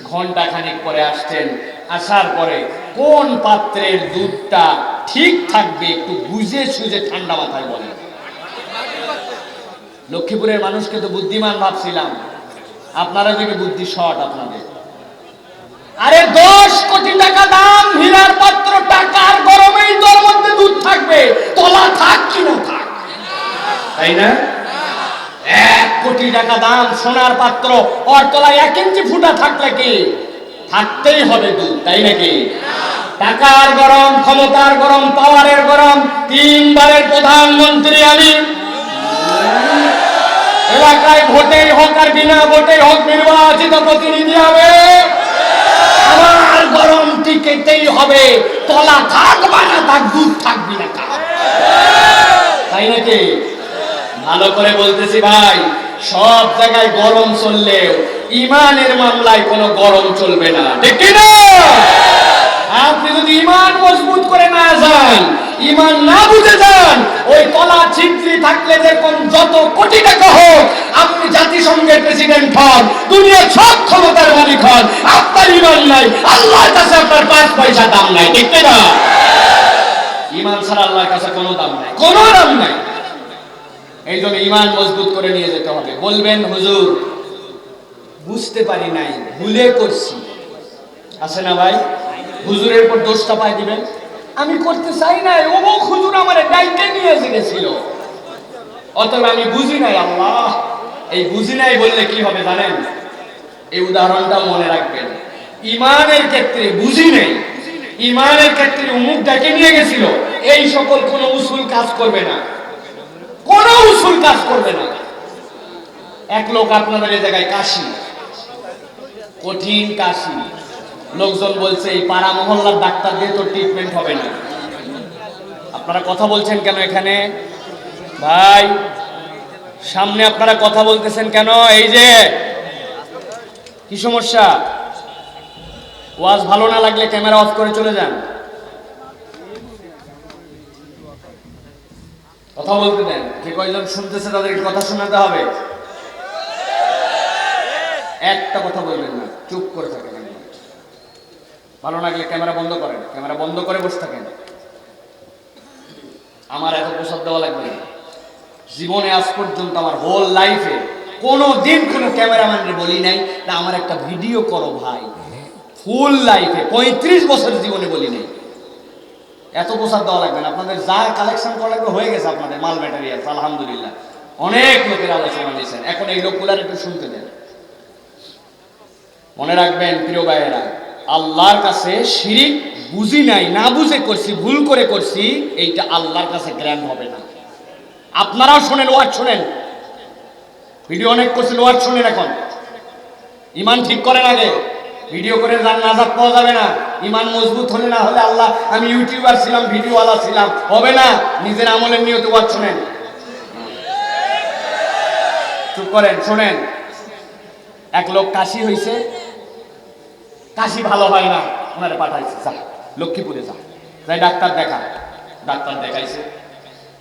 ঘন্টা খানিক পরে আসছেন। আসার পরে কোন পাত্রের দুধটা ঠিক থাকবে একটু বুঝে সুঝে ঠান্ডা মাথায় বলেন। লক্ষ্মীপুরের মানুষকে তো বুদ্ধিমান ভাবছিলাম, আপনারা দেখে বুদ্ধি শর্ট আপনাদের। আরে 10 কোটি টাকা দাম হীরার পাত্র, টাকার গরমেই তোর মধ্যে দুধ থাকবে, তলা থাক কি না থাক, তাই না? 1 কোটি টাকা দাম সোনার পাত্র, ওর তলায় 1 ইঞ্চি ফুটা থাকলে কি থাকতেই হবে দুধ, তাই নাকি? টাকার গরম, ক্ষমতার গরম, পাওয়ারের গরম। 3 বারের প্রধানমন্ত্রী আমি। এলাকায় ভোটেই হোক আর বিনা ভোটেই হোক নির্বাচিত প্রতিনিধি হবে, আমার গরম টিকেতেই হবে। তলা থাকবা না থাক, দুধ থাকবি না থাক, তাই নাকি? ভালো করে বলতেছি ভাই, সব জায়গায় গরম চললেও ইমানের মামলায় কোনো গরম চলবে না, ঠিক না? আপনি যদি ইমান মজবুত করে না যান, ইমান না বুঝে যান, ওই তলা ছিদ্রি থাকলে যেরকম যত কোটি টাকা হোক, আপনি জাতিসংঘের প্রেসিডেন্ট হন, দুনিয়ার সব ক্ষমতার মালিক হন, আপনার ইমান নাই, আল্লাহর কাছে আপনার 5 পয়সা দাম নাই, ঠিক না? ইমান ছাড়া আল্লাহর কাছে কোনো দাম নাই, কোনো দাম নাই। এই জন্য ইমান মজবুত করে নিয়ে যেতে হবে। বলবেন হুজুর বুঝতে পারি নাই, ভুলে করছি, আছে না ভাই? হুজুরের উপর দোষটা পাই দিবেন, আমি করতে চাই না, অমুক হুজুর আমার ডাইকে নিয়ে এসে গেছিল, অতএব আমি বুঝি নাই। আল্লাহ, এই বুঝি নাই বললে কি হবে জানেন? এই উদাহরণটা মনে রাখবেন। ইমানের ক্ষেত্রে বুঝি নাই, ইমানের ক্ষেত্রে অমুক ডাকে নিয়ে গেছিল, এই সকল কোনো উসুল কাজ করবে না, কোনো উসুল কাজ করবে না। এক লোক আপনাদের এই জায়গায় কাশি, কঠিন কাশি, লোকজন বলছে এই পাড়া মহল্লার ডাক্তার দিয়ে তো ট্রিটমেন্ট হবে না। আপনারা কথা বলছেন কেন এখানে ভাই? সামনে আপনারা কথা বলতেছেন কেন? এই যে কি সমস্যা? ওয়াজ ভালো না লাগলে ক্যামেরা অফ করে চলে যান, কথা বলতে দেন। যে কয়জন শুনতেছে তাদেরকে কথা শোনাতে হবে। একটা কথা বলবেন না, চুপ করে থাকেন। ভালো লাগলে ক্যামেরা বন্ধ করেন, ক্যামেরা বন্ধ করে বসে থাকেন। আমার এত প্রসাদ দেওয়া লাগবে না। জীবনে আজ পর্যন্ত আমার হোল লাইফে কোনো দিন কোনো ক্যামেরাম্যানের বলি নাই না আমার একটা ভিডিও করো ভাই। ফুল লাইফে 35 বছর জীবনে বলি নাই। এত প্রসাদ দেওয়া লাগবে না। আপনাদের যা কালেকশন করা লাগবে হয়ে গেছে, আপনাদের মাল ম্যাটেরিয়াল আলহামদুলিল্লাহ অনেক লোকের আলোচনা দিয়েছেন। এখন এই লোকগুলার একটু শুনতে দেন। মনে রাখবেন প্রিয় ভাইয়েরা, আল্লাহর কাছে শিরিক বুঝি নাই, না বুঝে করছি, ভুল করে করছি, এইটা আল্লাহর কাছে গ্র্যান্ড হবে না। আপনারাও শোনেন, ওয়াজ শোনেন, ভিডিও অনেক করছেন, ওয়াজ শোনেন। এখন ইমান ঠিক করেন আগে, ভিডিও করে নাজাত পাওয়া যাবে না। ইমান মজবুত হলে না হলে আল্লাহ, আমি ইউটিউবার ছিলাম, ভিডিওওয়ালা ছিলাম, হবে না। নিজের আমলের নিয়তে ওয়াজ শোনেন। চুপ করেন, শোনেন। এক লোক কাশি হয়েছে, কাশি ভালো হয় না, ওনারে পাঠাইছে, যা লক্ষ্মীপুরে যা, যাই ডাক্তার দেখা। ডাক্তার দেখাইছে,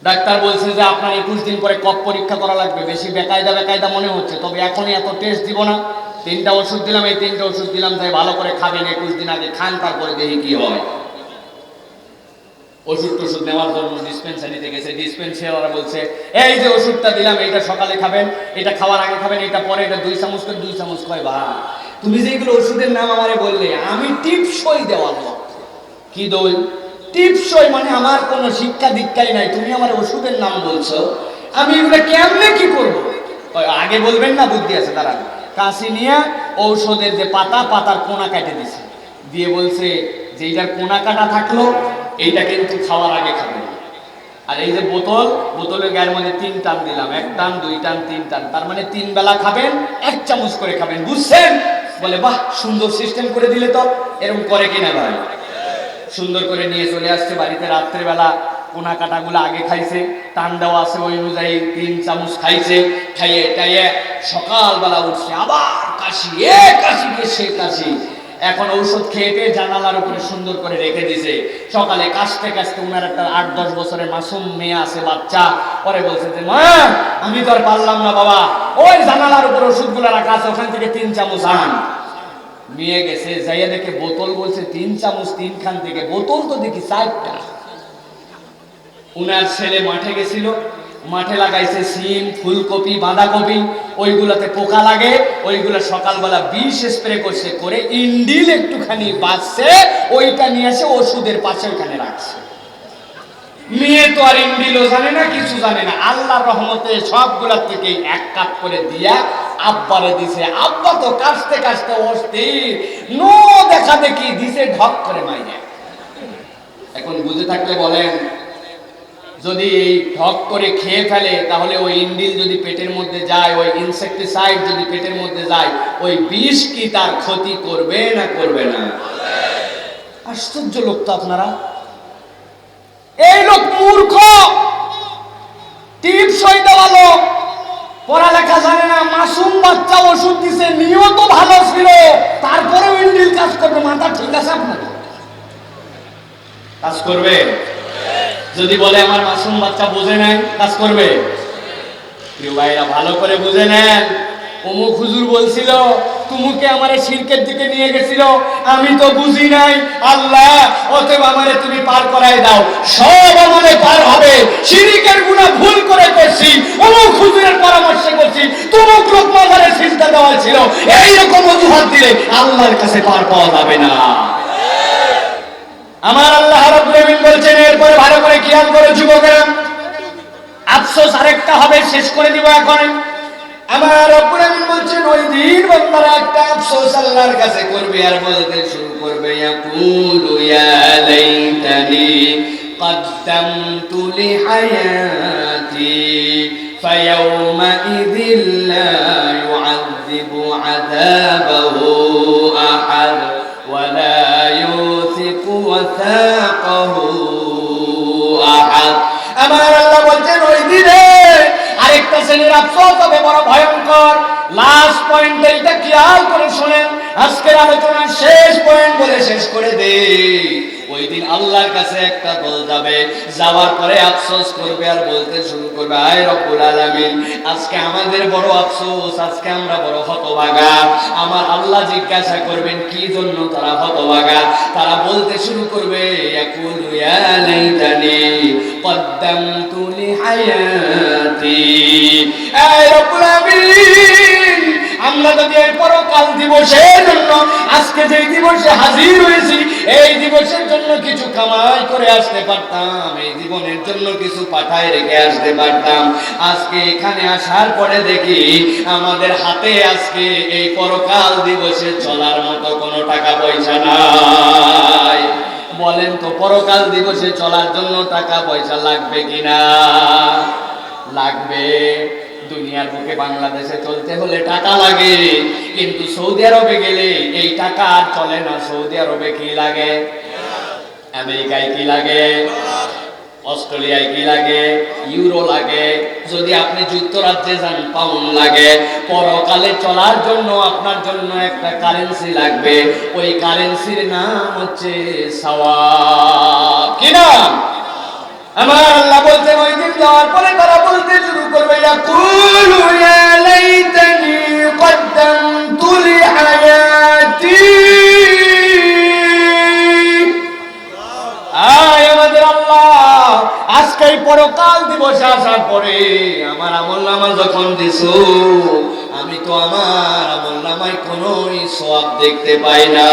ডাক্তার বলছে যে আপনার 21 দিন পরে কফ পরীক্ষা করা লাগবে। বেশি বেকায়দা মনে হচ্ছে, তবে এখনই এত টেস্ট দিব না। 3টা ওষুধ দিলাম, এই 3টা ওষুধ দিলাম, তাই ভালো করে খাবেন, 21 দিন আগে খান, তারপরে দেখি কি হয়। ওষুধ টষুধ নেওয়ার জন্য ডিসপেন্সারিতে গেছে, ডিসপেন্সারিরা বলছে এই যে ওষুধটা দিলাম, এইটা সকালে খাবেন, এটা খাওয়ার আগে খাবেন, এটা পরে, এটা 2 চামচ করে 2 চামচ কয় ভাই। তুমি যেগুলো ওষুধের নাম আমারে বললে, আমি টিপসই দেওয়ার লোক। কি দই? টিপসই মানে আমার কোনো শিক্ষা দীক্ষাই নাই, তুমি আমার ওষুধের নাম বলছো, আমি এগুলো কেমনে কি করবো? আগে বলবেন না, বুদ্ধি আছে। দাঁড়ান, কাশি নিয়ে ঔষধের যে পাতার কোনা কেটে দিছে, দিয়ে বলছে যে এইটার কোনা কাটা থাকলো, এইটা কিন্তু খাওয়ার আগে খাবেন। আর এই যে বোতলের গায়ের মধ্যে 3 টান দিলাম, 1 টান 2 টান 3 টান, তার মানে 3 বেলা খাবেন, 1 চামচ করে খাবেন, বুঝছেন? বলে বাহ, সুন্দর সিস্টেম করে দিলে তো। এরকম করে কিনা ভাই? সুন্দর করে নিয়ে চলে আসছে বাড়িতে। রাত্রেবেলা কোনা কাটাগুলো আগে খাইছে, টান দেওয়া আছে ওই অনুযায়ী 3 চামচ খাইছে। খাইয়ে টাইয়ে সকালবেলা উঠছে, আবার কাশি, এ কাশি কে সে কাশি। এখন ঔষধ খেয়ে জানালার উপরে সুন্দর করে রেখে দিছে। সকালে কাশতে কাশতে উনার একটা 8-10 বছরের মাসুম মেয়ে আছে, বাচ্চা। পরে বলছে যে মা, আমি তো আর পারলাম না বাবা, ওই জানালার উপর ওষুধগুলো রাখা আছে, ওখান থেকে 3 চামচ আন। নিয়ে গেছে, যাইয়া দেখে বোতল, বলছে 3 চামচ 3 খান থেকে, বোতল তো দেখি 4টা। উনার ছেলে মাঠে গেছিল, মাঠে লাগাইছে সিম, ফুলকপি, বাঁধাকপি, ওইগুলাতে পোকা লাগে, ওইগুলা সকালবেলা বিষ স্প্রে করছে, করে ইন্ডিল একটুখানি বাঁচছে, ওইটা নিয়ে এসে ওষুধের পাশে ওইখানে রাখছে। মেয়ে তো আর ইন্ডিলও জানে না, কিছু জানে না। আল্লাহর রহমতে সবগুলার থেকে 1 কাপ করে দিয়া আব্বারে দিছে। আব্বা তো কাশতে কাশতে অস্থির, নো দেখা দেখি দিছে ঢক করে মাইরে। এখন বুঝে থাকলে বলেন, যদি ঢক করে খেয়ে ফেলে, তাহলে ওই ইন্ডিল যদি পেটের মধ্যে যায়, ওই ইনসেক্টিসাইড যদি পেটের মধ্যে যায়, ওই বিষ কি তার ক্ষতি করবে না করবে না? আশ্চর্য লোক তো আপনারা। এই লোক মূর্খ, টিপসই দেওয়া লোক, পড়ালেখা জানে না, মাসুম বাচ্চা ওষুধ দিছে, নিয়ত ভালো ছিল, তারপরেও ইন্ডিল কাজ করবে। মাথা ঠিক আছে আপনার? কাজ করবে? যদি বলে আমার মাসুম বাচ্চা বুঝে নাই, কাজ করবে? প্রিয় ভাইরা, ভালো করে বুঝে নেন। অমুক হুজুর বলছিল, তুমুকে আমারে শিরকের দিকে নিয়ে গেছিল, আমি তো বুঝি নাই, আল্লাহ অতএব আমারে তুমি পার করায় দাও। সব আমারে পার হবে, শিরকের গুনাহ ভুল করে করছি, অমুক হুজুরের পরামর্শে করছি, তুমুক লোক মাজারে সিজদা দেওয়া ছিল, এইরকম অজুহাত দিলে আল্লাহর কাছে পার পাওয়া যাবে না। আমার আল্লাহ রাব্বুল আলামিন বলছেন, এরপরে ভালো করে খেয়াল করে যুবকেরা, আফসোস আরেকটা হবে, শেষ করে দিব এখন। আমার রব্বুল আলামিন বলছেন, ওই দিন বান্দারা একটা আফসোস আল্লাহর কাছে করবে, আর বলতে শুরু করবে, ইয়াকুলু ইয়া লাইতানি কদ্দামতু লিহায়াতি ফায়াউমাইযিল লা ইউআযযিবু আযাবাহু আহাদ ওয়া লা ইউসিকু ওয়াসাকাহু আহাদ। আমার আল্লাহ বলছেন, ওই দিনে আরেকটা শ্রেণীর আফসোস হবে, বড় ভয়ঙ্কর। লাস্ট পয়েন্ট এইটা খেয়াল করে শোনেন, আজকের আলোচনার শেষ পয়েন্ট বলে শেষ করে দে। ওই দিন আল্লাহর কাছে একটা দল যাবে, যাওয়ার পরে আফসোস করবে আর বলতে শুরু করবে, আয় রব্বুল আলামিন, আজকে আমাদের বড় আফসোস, আজকে আমরা বড় হতভাগা। আমার আল্লাহ জিজ্ঞাসা করবেন কি জন্য তারা হতভাগা। তারা বলতে শুরু করবে, ইয়াকুলু ইয়া লাইতানি কদ্দামতু লিহায়াতি। আয় রব্বুল আলামিন, আমরা যদি এই পরকাল দিবসের জন্য আজকে যে দিবসে হাজির হয়েছি, এই দিবসের জন্য কিছু কামাই করে আসতে পারতাম, এই জীবনের জন্য কিছু পাঠায় রেখে আসতে পারতাম, আজকে এখানে আসার পরে দেখি আমাদের হাতে আজকে এই পরকাল দিবসে চলার মতো কোনো টাকা পয়সা নাই। বলেন তো, পরকাল দিবসে চলার জন্য টাকা পয়সা লাগবে কিনা? লাগবে। দুনিয়ার বুকে বাংলাদেশে চলতে হলে টাকা লাগে, কিন্তু সৌদি আরবে গেলে এই টাকা আর চলে না। সৌদি আরবে কি লাগে? আমেরিকায় কি লাগে? অস্ট্রেলিয়ায় কি লাগে? ইউরো লাগে। যদি আপনি যুক্তরাজ্যে যান, পাউন্ড লাগে। পরকালে চলার জন্য আপনার জন্য একটা কারেন্সি লাগবে, ওই কারেন্সির নাম হচ্ছে সওয়াব। কি নাম? আমার আল্লাহ বলতেন, ওই দিন যাওয়ার পরে তারা বলতে শুরু করবে, ইয়াকুলু ইয়া লাইতানি কদ্দামতু লিহায়াতি। আয় আমাদের আল্লাহ, আজকে এই পরকাল দিবসে আসার পরে আমার আমলনামা যখন দিছো, আমি কিন্তু আমার আমলনামায় কোনোই সওয়াব দেখতে পাই না।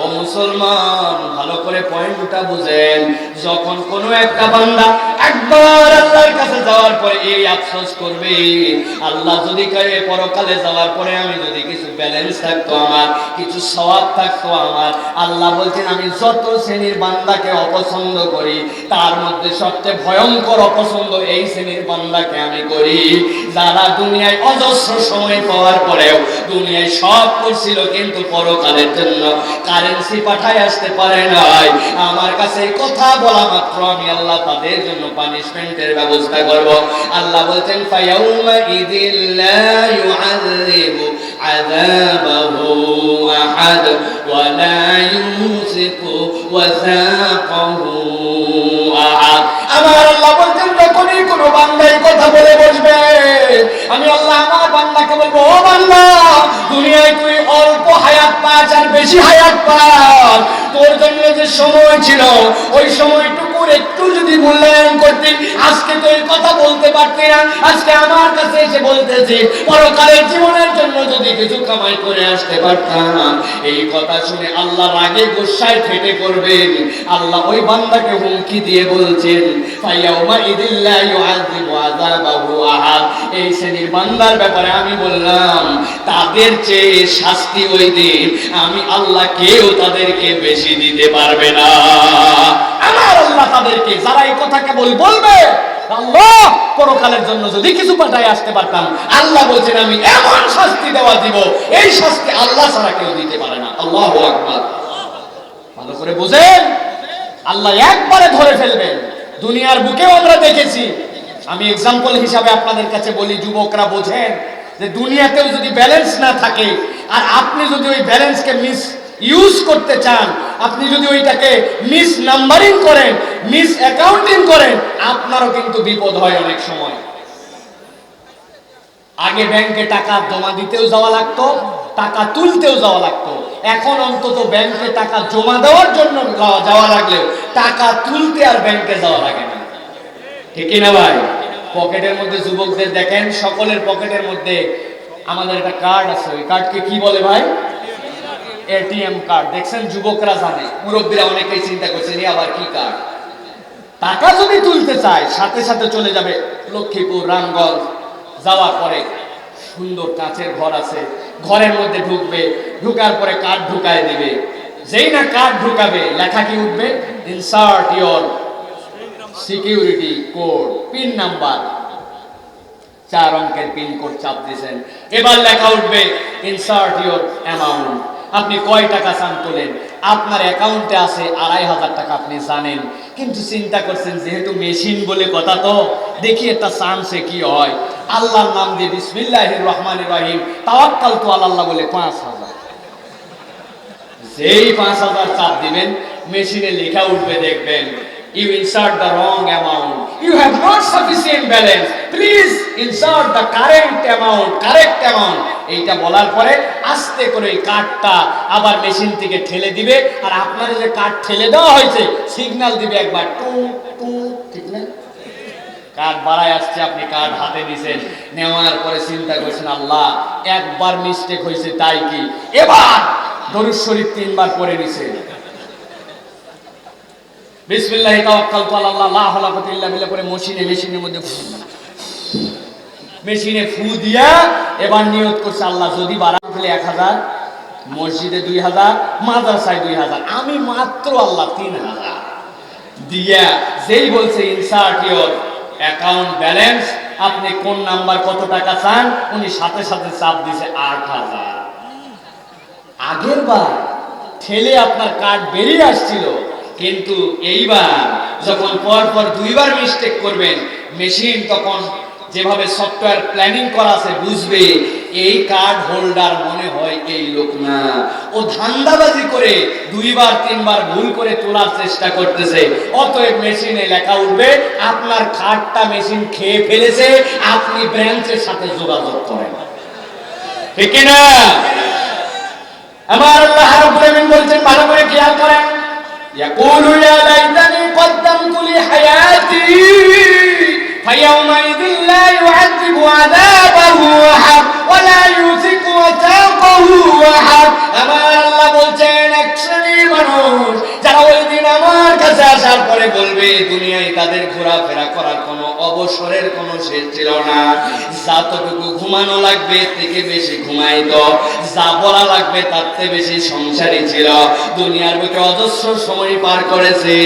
ও মুসলমান, ভালো করে পয়েন্টটা বুঝেন। যখন কোনো একটা বান্দা একবার আল্লাহর কাছে যাওয়ার পরে এই আফসোস করবে, আল্লাহ যদি কয়ে পরকালে যাওয়ার পরে আমি যদি কিছু ব্যালেন্স থাকতো, আমার কিছু সওয়াব থাকতো আমার, আল্লাহ বলছেন আমি যত শ্রেণীর বান্দাকে অপছন্দ করি তার মধ্যে সবচেয়ে ভয়ঙ্কর অপছন্দ এই শ্রেণীর বান্দাকে আমি করি, যারা দুনিয়ায় অজস্র সময় পাওয়ার পরেও দুনিয়ায় সব করছিল কিন্তু পরকালের জন্য কারেন্সি পাঠায় আসতে পারে নাই। আমার কাছে এই কথা বলা মাত্র আমি আল্লাহ তাদের জন্য পানিশমেন্টের ব্যবস্থা করব। আল্লাহ বলছেন ফায়াউমা ইদিল্লা ইউআযিবু আযাবাহু আহাদ ওয়া লা ইউসিকু ওয়াসাকাহু আহাদ। আমার আল্লাহ বলছেন যখনই কোনো বান্দা এই কথা বলে বসবে, আমি আল্লাহ আমার বান্দাকে বলবো, ও বান্দা, দুনিয়ায় তুই অল্প হায়াত পাস আর বেশি হায়াত পাস, তোর জন্য যে সময় ছিল ওই সময়টুকুর একটু যদি মূল্যায়ন করতি, আজকে তো এই কথা বলতে পারতি না। আজকে আমার কাছে এসে বলতেছি পরকালের জীবনের জন্য যদি কিছু কামাই করে আসতে পারতাম। এই কথা শুনে আল্লাহ রাগে গোসায় ফেটে পড়বেন। আল্লাহ ওই বান্দাকে হুমকি দিয়ে বলছেন ফায়াউমা ইদিল্লা ইউআযিবু আযাবাহু আহাদ। এই শ্রেণীর বান্দার ব্যাপারে আমি বললাম তাদের চেয়ে শাস্তি ওই দিন আমি আল্লাহ কেউ তাদেরকে বেশি দিতে পারবে না। আমার আল্লাহ তাদেরকে, যারা এই কথা কেবল বলবে আল্লাহ পরকালের জন্য যদি কিছু পাঠায় আসতে পারতাম, আল্লাহ বলছেন আমি এমন শাস্তি দেওয়া দিব, এই শাস্তি আল্লাহ ছাড়া কেউ দিতে পারে না। আল্লাহু আকবার। ভালো করে বুঝেন, আল্লাহ একবারে ধরে ফেলবেন। দুনিয়ার বুকেও আমরা দেখেছি। আমি এক্সাম্পল হিসাবে আপনাদের কাছে বলি, যুবকরা বোঝেন যে দুনিয়াতেও যদি ব্যালেন্স না থাকে আর আপনি যদি ওই ব্যালেন্সকে মিস ইউজ করতে চান, আপনি যদি ওইটাকে মিস নাম্বারিং করেন, মিস অ্যাকাউন্টিং করেন, আপনারও কিন্তু বিপদ হয় অনেক সময়। আগে ব্যাংকে টাকা জমা দিতেও যাওয়া লাগতো, টাকা তুলতেও যাওয়া লাগতো। এখন অন্তত ব্যাংকে টাকা জমা দেওয়ার জন্য যাওয়া লাগলেও টাকা তুলতে আর ব্যাংকে যাওয়া লাগে না। ঠিক না ভাই? পকেটের মধ্যে যুবকদের দেখেন, সকলের পকেটের মধ্যে আমাদের একটা কার্ড আছে। ওই কার্ডকে কি বলে ভাই? ATM card. দেখছেন, যুবকরা জানে, মুরব্বীরা অনেকেই চিন্তা করছেন আবার কি কার্ড। টাকা যদি তুলতে চায় সাথে সাথে চলে যাবে লক্ষ্মীপুর, রামগঞ্জ। যাওয়ার পরে সুন্দর কাঁচের ঘর আছে, ঘরের মধ্যে ঢুকবে, ঢুকার পরে কার্ড ঢুকায় দিবে। যেই না কার্ড ঢুকাবে লেখা কি উঠবে? Insert your security code, pin number. 4 অঙ্কের পিন কোড চাপ দিয়েছেন, এবার লেখা উঠবে ইনসার্ট ইওর অ্যামাউন্ট। আপনি কয় টাকা চান তোলেন, আপনার অ্যাকাউন্টে আছে 2500 টাকা, আপনি জানেন, কিন্তু চিন্তা করছেন যেহেতু মেশিন বলে কথা, তো দেখি একটা চান্সে কি হয়। আল্লাহর নাম দিয়ে বিসমিল্লাহির রহমানির রহিম তাওয়াক্কালতু আলাল্লাহ বলে 5000। যেই 5000 চাপ দিবেন মেশিনে লেখা উঠবে, দেখবেন you insert the wrong amount, you have not sufficient balance, please insert the correct amount। এইটা বলার পরে আস্তে করে এই কার্ডটা আবার মেশিন থেকে ঠেলে দিবে, আর আপনার যে কার্ড ঠেলে দেওয়া হয়েছে সিগন্যাল দিবে একবার টু টু, ঠিক না? কার্ড বাড়ায় আসছে, আপনি কার্ড হাতে নিছেন, নেওয়ার পরে চিন্তা করছেন আল্লাহ একবার মিস্টেক হয়েছে তাই কি, এবার দরুদ শরীফ 3 বার পড়ে নিছেন, বিসমিল্লাহি তাওয়াক্কালতু আলাল্লাহ লা হাওলা ওয়া ইল্লা বিল্লাহ করে মেশিনের মধ্যে মেশিনে ফু দিয়া এবার নিয়ত করছে আল্লাহ যদি বাড়া ফেলে 1000, মসজিদে 2000, মাদ্রাসায় 2000, আমি মাত্র আল্লাহ 3000 দিয়া যেই বলছে ইনসার্ট ইওর অ্যাকাউন্ট ব্যালেন্স, আপনি কোন নাম্বার কত টাকা চান, উনি সাথে সাথে চাপ দিছে 8000। আগের বার ঠেলে আপনার কার্ড বেরিয়ে আসছিল, কিন্তু এইবার যখন পর 2 বার মিস্টেক করবেন, মেশিন তখন যেভাবে সফটওয়্যার প্ল্যানিং করা আছে বুঝবে এই কার্ড হোল্ডার মনে হয় এই লোক না, ও ধান্দাবাজি করে 2 বার 3 বার ভুল করে তোলার চেষ্টা করতেছে। অতএব মেশিনে লেখা উঠবে আপনার কার্ডটা মেশিন খেয়ে ফেলেছে, আপনি ব্রাঞ্চের সাথে যোগাযোগ করেন। ঠিক না? আমার আল্লাহ রাব্বুল আলামিন বলছেন, ভালো করে খেয়াল করেন, ইয়াকুলু ইয়া লাইতানি কদ্দামতু লি হায়াতি ফায়াউমাইযিন লা ইউআযিবু আযাবাহু আহাদ ওয়া লা না। যতটুকু ঘুমানো লাগবে থেকে বেশি ঘুমাইতো, যা বলা লাগবে তার থেকে বেশি সংসারী ছিল। দুনিয়ার বুকে অজস্র সময় পার করেছে,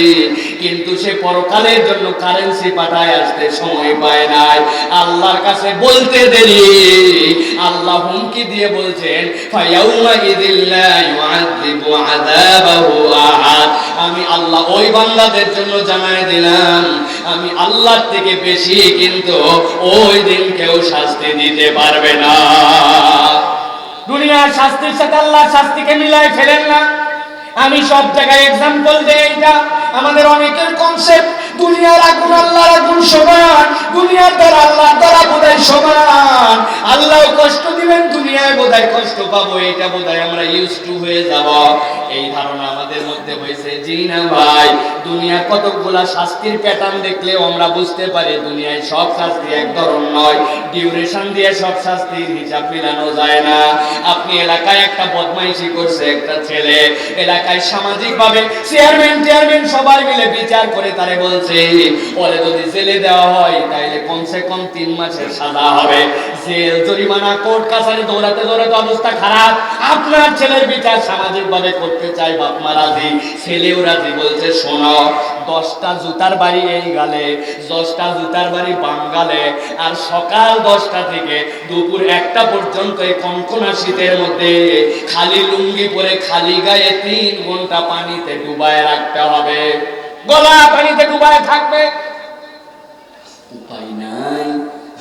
কিন্তু সে পরকালের জন্য কারেন্সি পাঠায় আসতে সময় পায় নাই। আল্লাহর কাছে বলতে দেরি, আল্লাহ হুমকি দিয়ে বলছেন ফায়াউমা ইযিল্লা ইউআযিবু আযাবাহু আহাদ। আমি আল্লাহ ওই বান্দাদের জন্য জানাই দিলাম, আমি আল্লাহর থেকে বেশি কিন্তু ওই দিন কেউ শাস্তি দিতে পারবে না। দুনিয়ার শাস্তির সাথে আল্লাহর শাস্তিকে মিলাই ফেলেন না। আমি সব জায়গায় এক্সাম্পল দেই, এটা আমাদের অনেকের কনসেপ্ট। দুনিয়ার আগুন আল্লাহর আগুন সমান, দুনিয়ার দ্বারা আল্লাহর দ্বারা বোধহয় সমান। আল্লাহ কষ্ট দিবেন, দুনিয়ায় বোধহয় কষ্ট পাবো, এটা বোধহয় আমরা ইউজ টু হয়ে যাব। এই ধারণা আমাদের মধ্যে হয়েছে। জি না ভাই, দুনিয়ার কতগুলা শাস্তির প্যাটার্ন দেখলেও আমরা বুঝতে পারি দুনিয়ায় সব শাস্তি এক ধরন নয়। ডিউরেশন দিয়ে সব শাস্তির হিসাব মিলানো যায় না। আপনি এলাকায় একটা বদমাইশি করছে একটা ছেলে, এলাকায় সামাজিক ভাবে চেয়ারম্যান সবাই মিলে বিচার করে তারে বলছে ওরে যদি জেলে দেওয়া হয় তাহলে কমসে কম 3 মাসের সাজা হবে। জেল, জরিমানা, কোর্ট কাছারি দৌড়াতে দৌড়াতে অবস্থা খারাপ। আপনার ছেলের বিচার সামাজিক ভাবে করতে চাই, বাপ মা রাজি, ছেলেও রাজি। বলছে শোনো, 10টা জুতার বাড়ি এই গালে, 10টা জুতার বাড়ি বাঙ্গালে, আর সকাল 10টা থেকে দুপুর 1টা পর্যন্ত এই কনকনা শীতের মধ্যে খালি লুঙ্গি পরে খালি গায়ে 3 ঘন্টা পানিতে ডুবায় রাখতে হবে। গলা পানিতে ডুবায় থাকবে, উপায় নাই।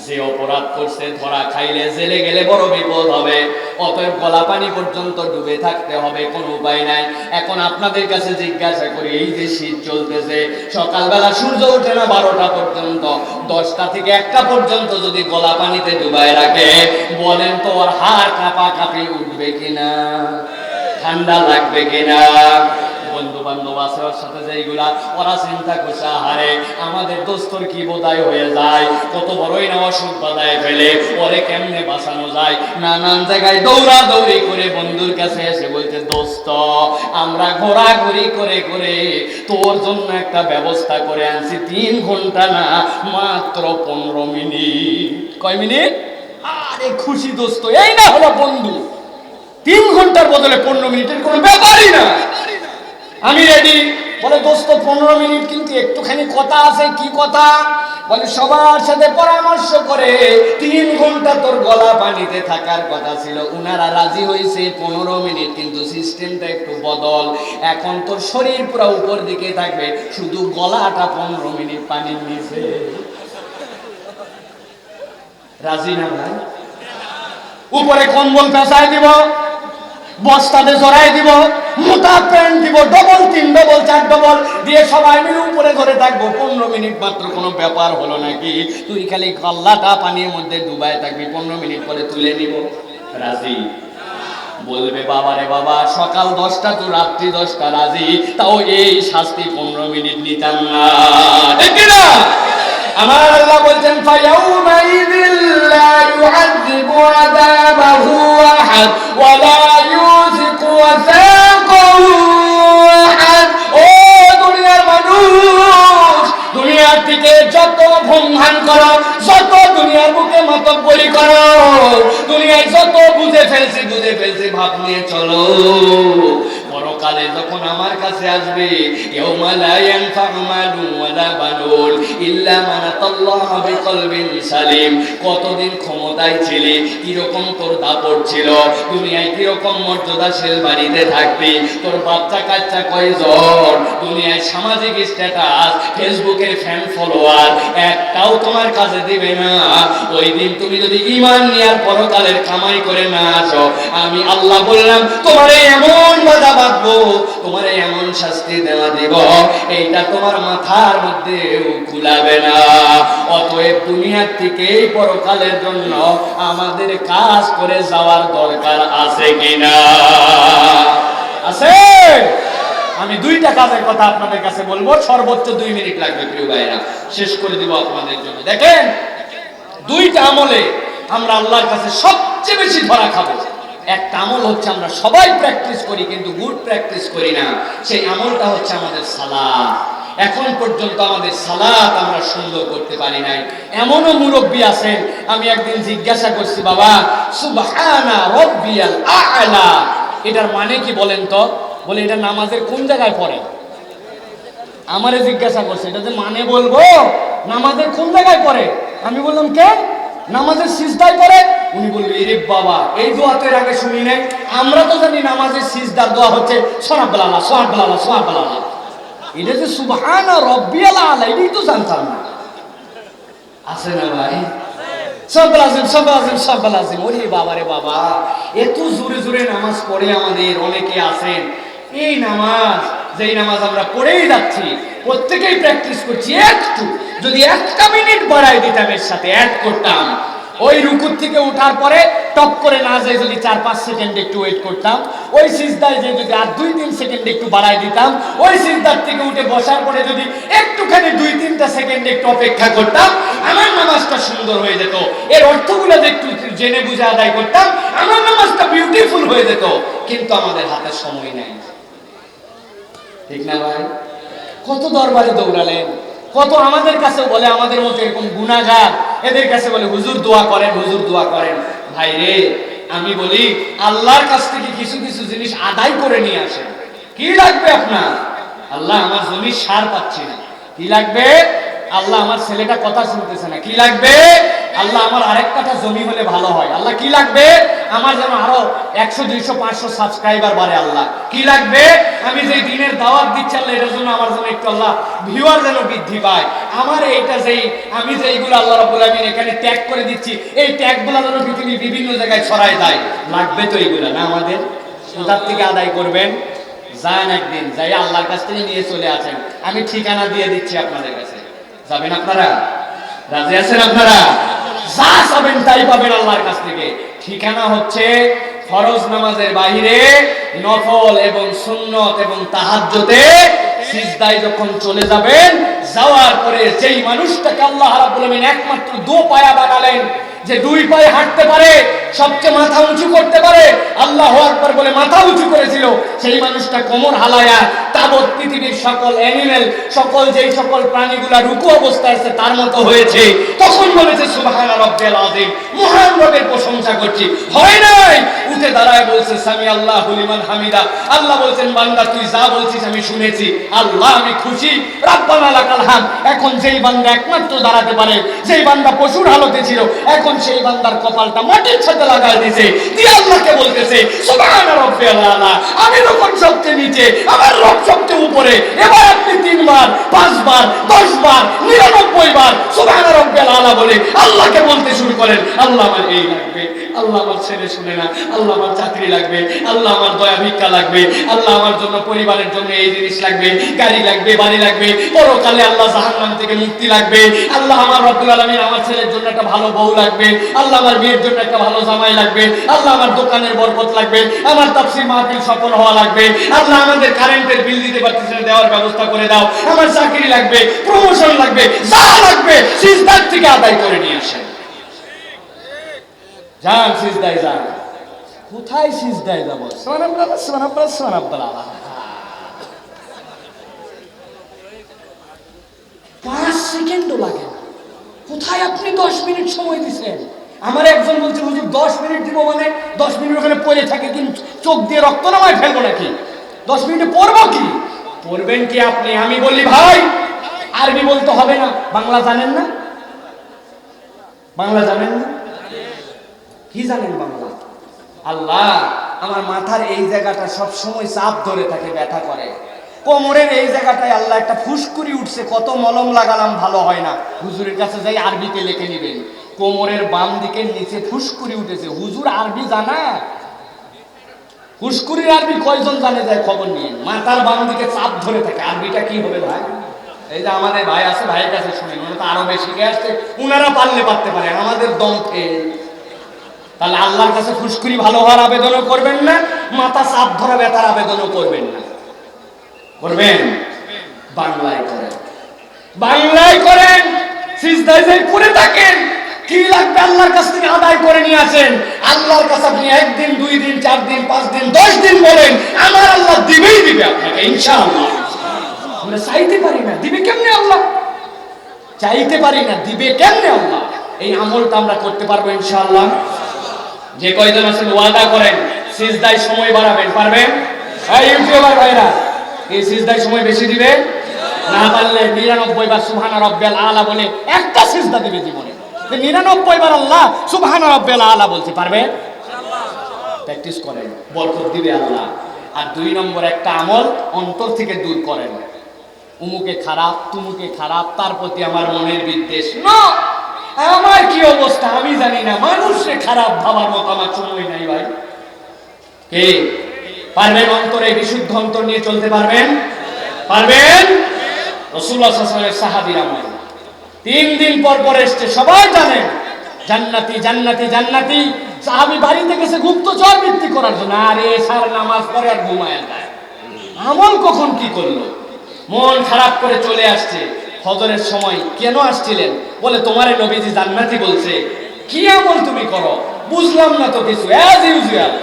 যে অপরাধ করছে ধরা খাইলে জেলে গেলে বড় বিপদ হবে, অতএব গলা পানি পর্যন্ত ডুবে থাকতে হবে, কোনো উপায় নাই। এখন আপনাদের কাছে জিজ্ঞাসা করি, এই যে শীত চলতেছে, সকালবেলা সূর্য ওঠে না 12টা পর্যন্ত, 10টা থেকে 1টা পর্যন্ত যদি গলা পানিতে ডুবায় রাখে, বলেন তো ওর হাড় কাঁপাকাঁপি উঠবে কিনা, ঠান্ডা লাগবে কিনা? বন্ধু বান্ধব আছে ওর সাথে, যেইগুলা ওরা চিন্তা করছে হারে আমাদের দোস্তর কি বোধায় হয়ে যায়, কত বড়ই না অসুখ বাধায় ফেলে, ওরে কেমনে বাঁচানো যায়। নানান জায়গায় দৌড়াদৌড়ি করে বন্ধুর কাছে এসে বলতে, দোস্ত আমরা ঘোরাঘুরি করে করে তোর জন্য একটা ব্যবস্থা করে আনছি, 3 ঘন্টা না মাত্র 15 মিনিট। কয় মিনিট? আরে খুশি দোস্ত, এই না হলো বন্ধু। 3 ঘন্টার বদলে 15 মিনিটের কোনো ব্যাপারই না, আমি রেডি। বলে দোস্ত 15 মিনিট কিন্তু একটুখানি কথা আছে। কি কথা? বলে সবার সাথে পরামর্শ করে 3 ঘন্টা তোর গলা পানিতে থাকার কথা ছিল, উনারা রাজি হয়েছে 15 মিনিট, কিন্তু সিস্টেমটা একটু বদল। এখন তোর শরীর পুরো উপর দিকে থাকবে, শুধু গলাটা 15 মিনিট পানির নিচে। রাজি না ভাই? উপরে কম্বল পেঁচাই দিব, বস্তাতে জড়াই দিব, মোটা প্যান্ট দিব, ডবল 3 ডবল 4 ডবল দিয়ে সবাই মিলে উপরে ধরে থাকবো। 15 মিনিট মাত্র, কোনো ব্যাপার হলো নাকি? তুই খালি গলাটা পানির মধ্যে ডুবায় থাকবি, 15 মিনিট পরে তুলে নিব। রাজি? বলবে বাবা রে বাবা, সকাল 10টা তো রাত্রি 10টা, রাজি, তাও এই শাস্তি 15 মিনিট নিতাম না, ঠিক না? আমার আল্লাহ বলছেন ফায়াউমা ইযিল্লা ইউআযিবু আযাবাহু আহাদ ওয়া লা ইউযিকু ওয়াসাকাহু আহাদ। ও দুনিয়ার মানুষ, দুনিয়ার থেকে যত ভ্রমণ করো, যত দুনিয়ার বুকে মাতব্বরি করো, দুনিয়ায় যত বুঝে ফেলছি ভাব নিয়ে চলো, পরকালে যখন আমার কাছে আসবে, ইয়াউমা লা ইয়ানফাউ মালুন ওয়ালা বানুন ইল্লা মান আতাল্লাহা বিকলবিন সালিম। কতদিন ক্ষমতায় ছিলে, কিরকম তোর দাপট ছিল, দুনিয়ায় কিরকম মর্যাদাশীল বাড়িতে থাকবি, তোর বাচ্চা কাচ্চা কয়জন, দুনিয়ায় সামাজিক স্ট্যাটাস, ফেসবুকের ফ্যান ফলোয়ার একটাও তোমার কাছে দিবে না। ওই দিন তুমি যদি ঈমান নিয়ে আর পরকালের কামাই করে না আসো, আমি আল্লাহ বললাম তোমারে এমন বাধা বাঁধবো, তোমারে এমন শাস্তি দেওয়া দিব, এইটা তোমার মাথার মধ্যে কুলাবে না। অতএব দুনিয়ার থেকে পরকালের জন্য আমাদের কাজ করে যাওয়ার দরকার আছে কিনা? আছে? আমি 2টা কাজের কথা আপনাদের কাছে বলবো, সর্বোচ্চ 2 মিনিট লাগবে প্রিয় ভাইরা, শেষ করে দিব আপনাদের জন্য। দেখেন 2টা আমলে আমরা আল্লাহর কাছে সবচেয়ে বেশি ধরা খাবো। একটা আমল হচ্ছে আমরা সবাই প্র্যাকটিস করি কিন্তু গুড প্র্যাকটিস করি না, সেই আমলটা হচ্ছে আমাদের সালাত। এখন পর্যন্ত আমাদের সালাত আমরা সুন্দর করতে পারি নাই। এমনও মুরব্বী আছেন, আমি একদিন জিজ্ঞাসা করছি, বাবা সুবহানা রাব্বিয়াল আ'লা এটার মানে কি বলেন তো? বলে এটা নামাজের কোন জায়গায় পড়ে? আমারে জিজ্ঞাসা করছে, এটা যে মানে বলবো নামাজের কোন জায়গায় পড়ে? আমি বললাম কে? নামাজের সিজদায় পড়ে। উনি বললেন এরে বাবা, এই দোয়াতের আগে শুনি নাই। আমরা তো জানি নামাজের সিজদার দোয়া হচ্ছে সুবহানাল্লাহ সুবহানাল্লাহ সুবহানাল্লাহ। এটা যে সুবহানা রাব্বিয়াল আ'লা এটাই তো জানতাম না। আছে না ভাই? ওরে বাবা রে বাবা, এত জোরে জোরে নামাজ পড়ে আমাদের অনেকে আছেন। এই নামাজ যেই নামাজ আমরা পড়েই যাচ্ছি, প্রত্যেকেই প্র্যাকটিস করছি। একটু যদি 1 মিনিট বাড়াই দিতাম, এর সাথে অ্যাড করতাম, ওই রুকুর থেকে ওঠার পরে টপ করে না যায় যদি 4-5 সেকেন্ড একটু ওয়েট করতাম, ওই সিজদায় যে যদি আর 2-3 সেকেন্ড একটু বাড়াই দিতাম, ওই সিজদার থেকে উঠে বসার পরে যদি একটুখানি 2-3টা সেকেন্ড একটু অপেক্ষা করতাম, আমার নামাজটা সুন্দর হয়ে যেত। এর অর্থগুলো যে একটু জেনে বুঝে আদায় করতাম, আমার নামাজটা বিউটিফুল হয়ে যেত। কিন্তু আমাদের হাতে সময় নেই, ঠিক না ভাই? কত দরবারে দৌড়ালেন, কত আমাদের কাছে বলে আমাদের মতো এরকম গুনাহগার, এদের কাছে বলে হুজুর দোয়া করেন, হুজুর দোয়া করেন। ভাই রে, আমি বলি আল্লাহর কাছ থেকে কিছু কিছু জিনিস আদায় করে নিয়ে আসেন। কি লাগবে আপনার? আল্লাহ আমার জমির সার পাচ্ছি না, কি লাগবে? আল্লাহ আমার ছেলেটা কথা শুনতেছে না, কি লাগবে? আল্লাহ আমার আরেকটা জমি হলে ভালো হয়। আল্লাহ কি লাগবে? আমার যেন আরো 100, 200, 500 সাবস্ক্রাইবার বাড়ে। আল্লাহ কি লাগবে? আমি যে দিনের দাওয়াত দিচ্ছি আল্লাহ, এটার জন্য আমার জন্য একটু আল্লাহ ভিউয়ার যেন বৃদ্ধি পায়। আমার এইটা যেই আমি যে এইগুলো আল্লাহ রাব্বুল আলামিন এখানে ট্যাগ করে দিচ্ছি, এই ট্যাগগুলো যেন পৃথিবীর বিভিন্ন জায়গায় ছড়ায় যায়, লাগবে তো এইগুলো না আমাদের? কোথার থেকে আদায় করবেন? যান একদিন যাই আল্লাহর কাছ থেকে নিয়ে চলে আসেন। আমি ঠিকানা দিয়ে দিচ্ছি আপনাদের কাছে, যাবেন আপনারা? রাজি আছেন আপনারা? যা চাবেন তাই পাবেন আল্লাহর কাছ থেকে। ঠিকানা হচ্ছে ফরজ নামাজের বাইরে নফল এবং সুন্নত এবং তাহাজ্জুদে সিজদায় যখন চলে যাবেন, যাওয়ার পরে যেই মানুষটাকে আল্লাহ রাব্বুল আলামিন একমাত্র 2 পায়া বানালেন, যে 2 পায়ে হাঁটতে পারে, সবচেয়ে মাথা উঁচু করতে পারে, আল্লাহু আকবার বলে মাথা উঁচু করেছিল, সেই মানুষটা কোমর হালায়া তাবৎ পৃথিবীর সকল অ্যানিমেল, সকল যেই সকল প্রাণীগুলা রুকু অবস্থায় আছে তার মতো হয়েছে। তখন বলেছে সুবহানা রাব্বিয়াল আযীম, মহান রবের প্রশংসা করছি। হয় নাই, উঠে দাঁড়ায় বলছে সামি আল্লাহু লিমান হামিদা। আল্লাহ বলছেন বান্দা তুই যা বলছিস আমি শুনেছি, আল্লাহ আমি খুশি, রাব্বানা লাকাল হামদ। এখন যেই বান্দা একমাত্র দাঁড়াতে পারে, যেই বান্দা পশুর হালতে ছিল, এখন সেই বান্দার কপালটা মাটির সাথে লাগায় দিয়েছে, দিয়ে আল্লাহকে বলতেছে সুবহানা রাব্বিয়াল আলা, আমি যখন সবচেয়ে নিচে, আমার রব সবচেয়ে উপরে। এবার আপনি 3 বার, 5 বার, 10 বার, 99 বার সুবহানা রাব্বিয়াল আলা বলে আল্লাহকে বলতে শুরু করেন। আল্লাহ আমার এই লাগবে, আল্লাহ আমার ছেলে শুনে না, আল্লাহ আমার চাকরি লাগবে, আল্লাহ আমার দয়া ভিক্ষা লাগবে, আল্লাহ আমার জন্য পরিবারের জন্য এই জিনিস লাগবে, গাড়ি লাগবে, বাড়ি লাগবে, পরকালে আল্লাহ জাহান্নাম থেকে মুক্তি লাগবে, আল্লাহ আমার রব্বুল আলামিন আমার ছেলের জন্য একটা ভালো বউ লাগবে, আল্লাহ আমার মেয়ের জন্য একটা ভালো জামাই লাগবে, আল্লাহ আমার দোকানের বরকত লাগবে, আমার তাফসীর মাহফিল সফল হওয়া লাগবে, আল্লাহ আমাদের কারেন্টের বিল দিতে পারতেছেন দেওয়ার ব্যবস্থা করে দাও, আমার চাকরি লাগবে, প্রমোশন লাগবে, যা লাগবে সিজদার থেকে আদায় করে নিয়ে আসেন। যান সিজদায় যান। কোথায় সিজদায় যাব? সুবহানাল্লাহ সুবহানাল্লাহ সুবহানাল্লাহ। 5 সেকেন্ডও লাগে না। কোথায় আপনি 10 মিনিট সময় দিচ্ছেন? আমার একজন বলছে হুজুর 10 মিনিট দিব, মানে 10 মিনিট ওখানে পড়ে থাকে কিন্তু চোখ দিয়ে রক্ত নামায় ফেলবো নাকি? 10 মিনিটে পড়বো কি? পড়বেন কি আপনি? আমি বলি ভাই আরবি বলতে হবে না, বাংলা জানেন না? বাংলা জানেন না? কি জানেন বাংলা? আল্লাহ আমার মাথার এই জায়গাটা সব সময় চাপ ধরে থাকে, ব্যথা করে। কোমরের এই জায়গাটায় আল্লাহ একটা ফুসকুড়ি উঠছে, কত মলম লাগালাম ভালো হয় না। হুজুরের কাছে যাই আরবিতে লিখে নেবেন, কোমরের বাম দিকের নিচে ফুসকুড়ি উঠেছে। হুজুর আরবি জানা? ফুসকুড়ির আরবি কয়জন জানে যায় খবর নিয়ে। মাথার বাম দিকে চাপ ধরে থাকে, আরবিটা কি হবে ভাই? এই যে আমাদের ভাই আছে, ভাইয়ের কাছে শুনেন, ওরা তো আরো বেশি শিখে আসছে, উনারা পারলে পারতে পারে, আমাদের দম ফেল। তাহলে আল্লাহর কাছে ফুসকুড়ি ভালো হওয়ার আবেদনও করবেন না, মাথা চাপ ধরা ব্যথার আবেদনও করবেন না। করবেন? বাংলায় করেন, বাংলায় করেন, সিজদায় যাই পড়ে থাকেন। কি লাগবে আল্লাহর কাছ থেকে আদায় করে নিয়ে আসেন। আল্লাহর কাছে আপনি 1 দিন, 2 দিন, 4 দিন, 5 দিন, 10 দিন বলেন, আমার আল্লাহ দিবেই দিবে আপনাকে ইনশাআল্লাহ। আমরা চাইতে পারি না, দিবে কেমনে আল্লাহ? চাইতে পারি না, দিবে কেমনে আল্লাহ? এই আমলটা আমরা করতে পারবো ইনশাআল্লাহ। যে কয়জন আছেন ওয়াদা করেন সিজদায় সময় বাড়াবেন, পারবেন? এই ইউটিউবার ভাইরা, এই সিজদায় সময় বেশি দিবে, না পারলে 99 বার সুবহান রাব্বিয়াল আলা বলে একটা সিজদা দিবে জীবনে। 99 বার আল্লাহ সুবহান রাব্বিয়াল আলা বলতে পারবে ইনশাআল্লাহ। প্র্যাকটিস করেন, বরকত দিবে আল্লাহ। আর 2 নম্বর একটা আমল অন্তর থেকে দূর করেন। উমুকে খারাপ, তুমুকে খারাপ, তার প্রতি আমার মনের বিদ্বেষ না। আমার কি অবস্থা আমি জানি না, মানুষে খারাপ ভাবার মতো আমার সময় নাই ভাই। কে পারবেন অন্তরে বিশুদ্ধ অন্তর নিয়ে চলতে পারবেন? পারবেন? রাসূলুল্লাহ সাল্লাল্লাহু আলাইহি ওয়াসাল্লামের সাহাবীরা 3 দিন পর পর এসছে, সবাই জানেন জান্নাতি জান্নাতি জান্নাতি। সাহাবী বাড়িতে গেছে গুপ্তচর বৃত্তি করার জন্য, আরে সার নামাজ পড়ে আর ঘুমায় যায়। আমল কখন কি করলো, মন খারাপ করে চলে আসছে। ফজরের সময় কেন আসছিলেন? বলে তোমারে নবীজি জান্নাতি বলছে। কি আমল তুমি করো? বুঝলাম না তো কিছু, অ্যাজ ইউজুয়াল।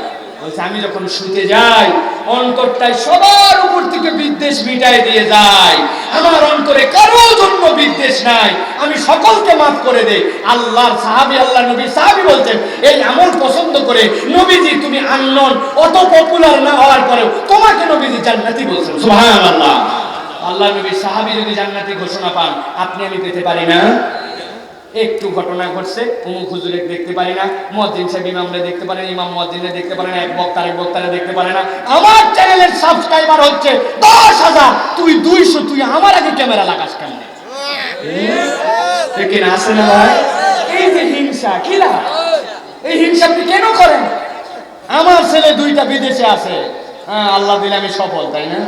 বলছে আমি যখন শুতে যাই অন্তরটাই সবার উপর থেকে বিদ্বেষ মিটাই দিয়ে যায়। আমার অন্তরে কারোর জন্য বিদ্বেষ নাই, আমি সকলকে মাফ করে দেই। আল্লাহর সাহাবী, আল্লাহ নবী সাহাবী বলছেন এই আমল পছন্দ করে নবীজি তুমি আননোন, অত পপুলার না হওয়ার পরেও তোমাকে নবীজি জান্নাতি বলছেন। সুবহানাল্লাহ। আল্লাহ নবী সাহাবী যদি জান্নাতি ঘোষণা পান, আপনি আমি পেতে পারি না? একটু ঘটনা ঘটছে, অমুক হুজুরে দেখতে পারি না, মুয়াজ্জিন সাহেব ইমামরে দেখতে পারেন, ইমাম মুয়াজ্জিনে দেখতে পারে না, এক বক্তা আরেক বক্তারে দেখতে পারে না। আমার চ্যানেলের সাবস্ক্রাইবার হচ্ছে 10,000, তুই 200, তুই আমার আগে ক্যামেরা লাগাস কেন? ঠিক না আছে না ভাই? এই যে হিংসা, কি লাভ? এই হিংসা আপনি কেন করেন? আমার ছেলে 2টা বিদেশে আছে, হ্যাঁ আল্লাহ দিলে আমি সফল, তাই না?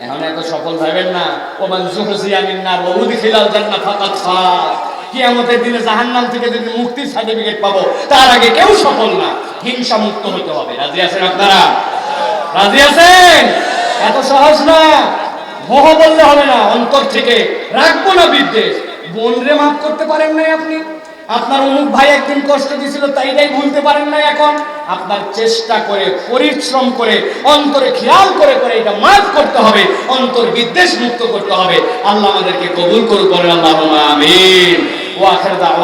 এখন এত সফল ভাবেন না। ওমান জুহজিয়া মিন নার ওয়া উদখিলাল জান্নাত ফাকাদ ফাজ। কিয়ামতের দিনে জাহান্নাম থেকে যদি মুক্তির সার্টিফিকেট পাবো, তার আগে কেউ সফল না। হিংসা মুক্ত হতে হবে। রাজি আছেন আপনারা? রাজি আছেন? এত সহজ না। মোহ বললে হবে না, অন্তর থেকে রাখবো না বিদ্বেষ। বোনরে মাফ করতে পারেন নাই আপনি? আপনার অমুক ভাই একদিন কষ্ট দিয়েছিল, তাইটাই ভুলতে পারেন না এখন? আপনার চেষ্টা করে, পরিশ্রম করে, অন্তরে খেয়াল করে করে এটা মাফ করতে হবে, অন্তর বিদ্বেষ মুক্ত করতে হবে। আল্লাহ আমাদেরকে কবুল করুন, আল্লাহুম্মা আমিন। ওয়া আখিরু দাওয়া।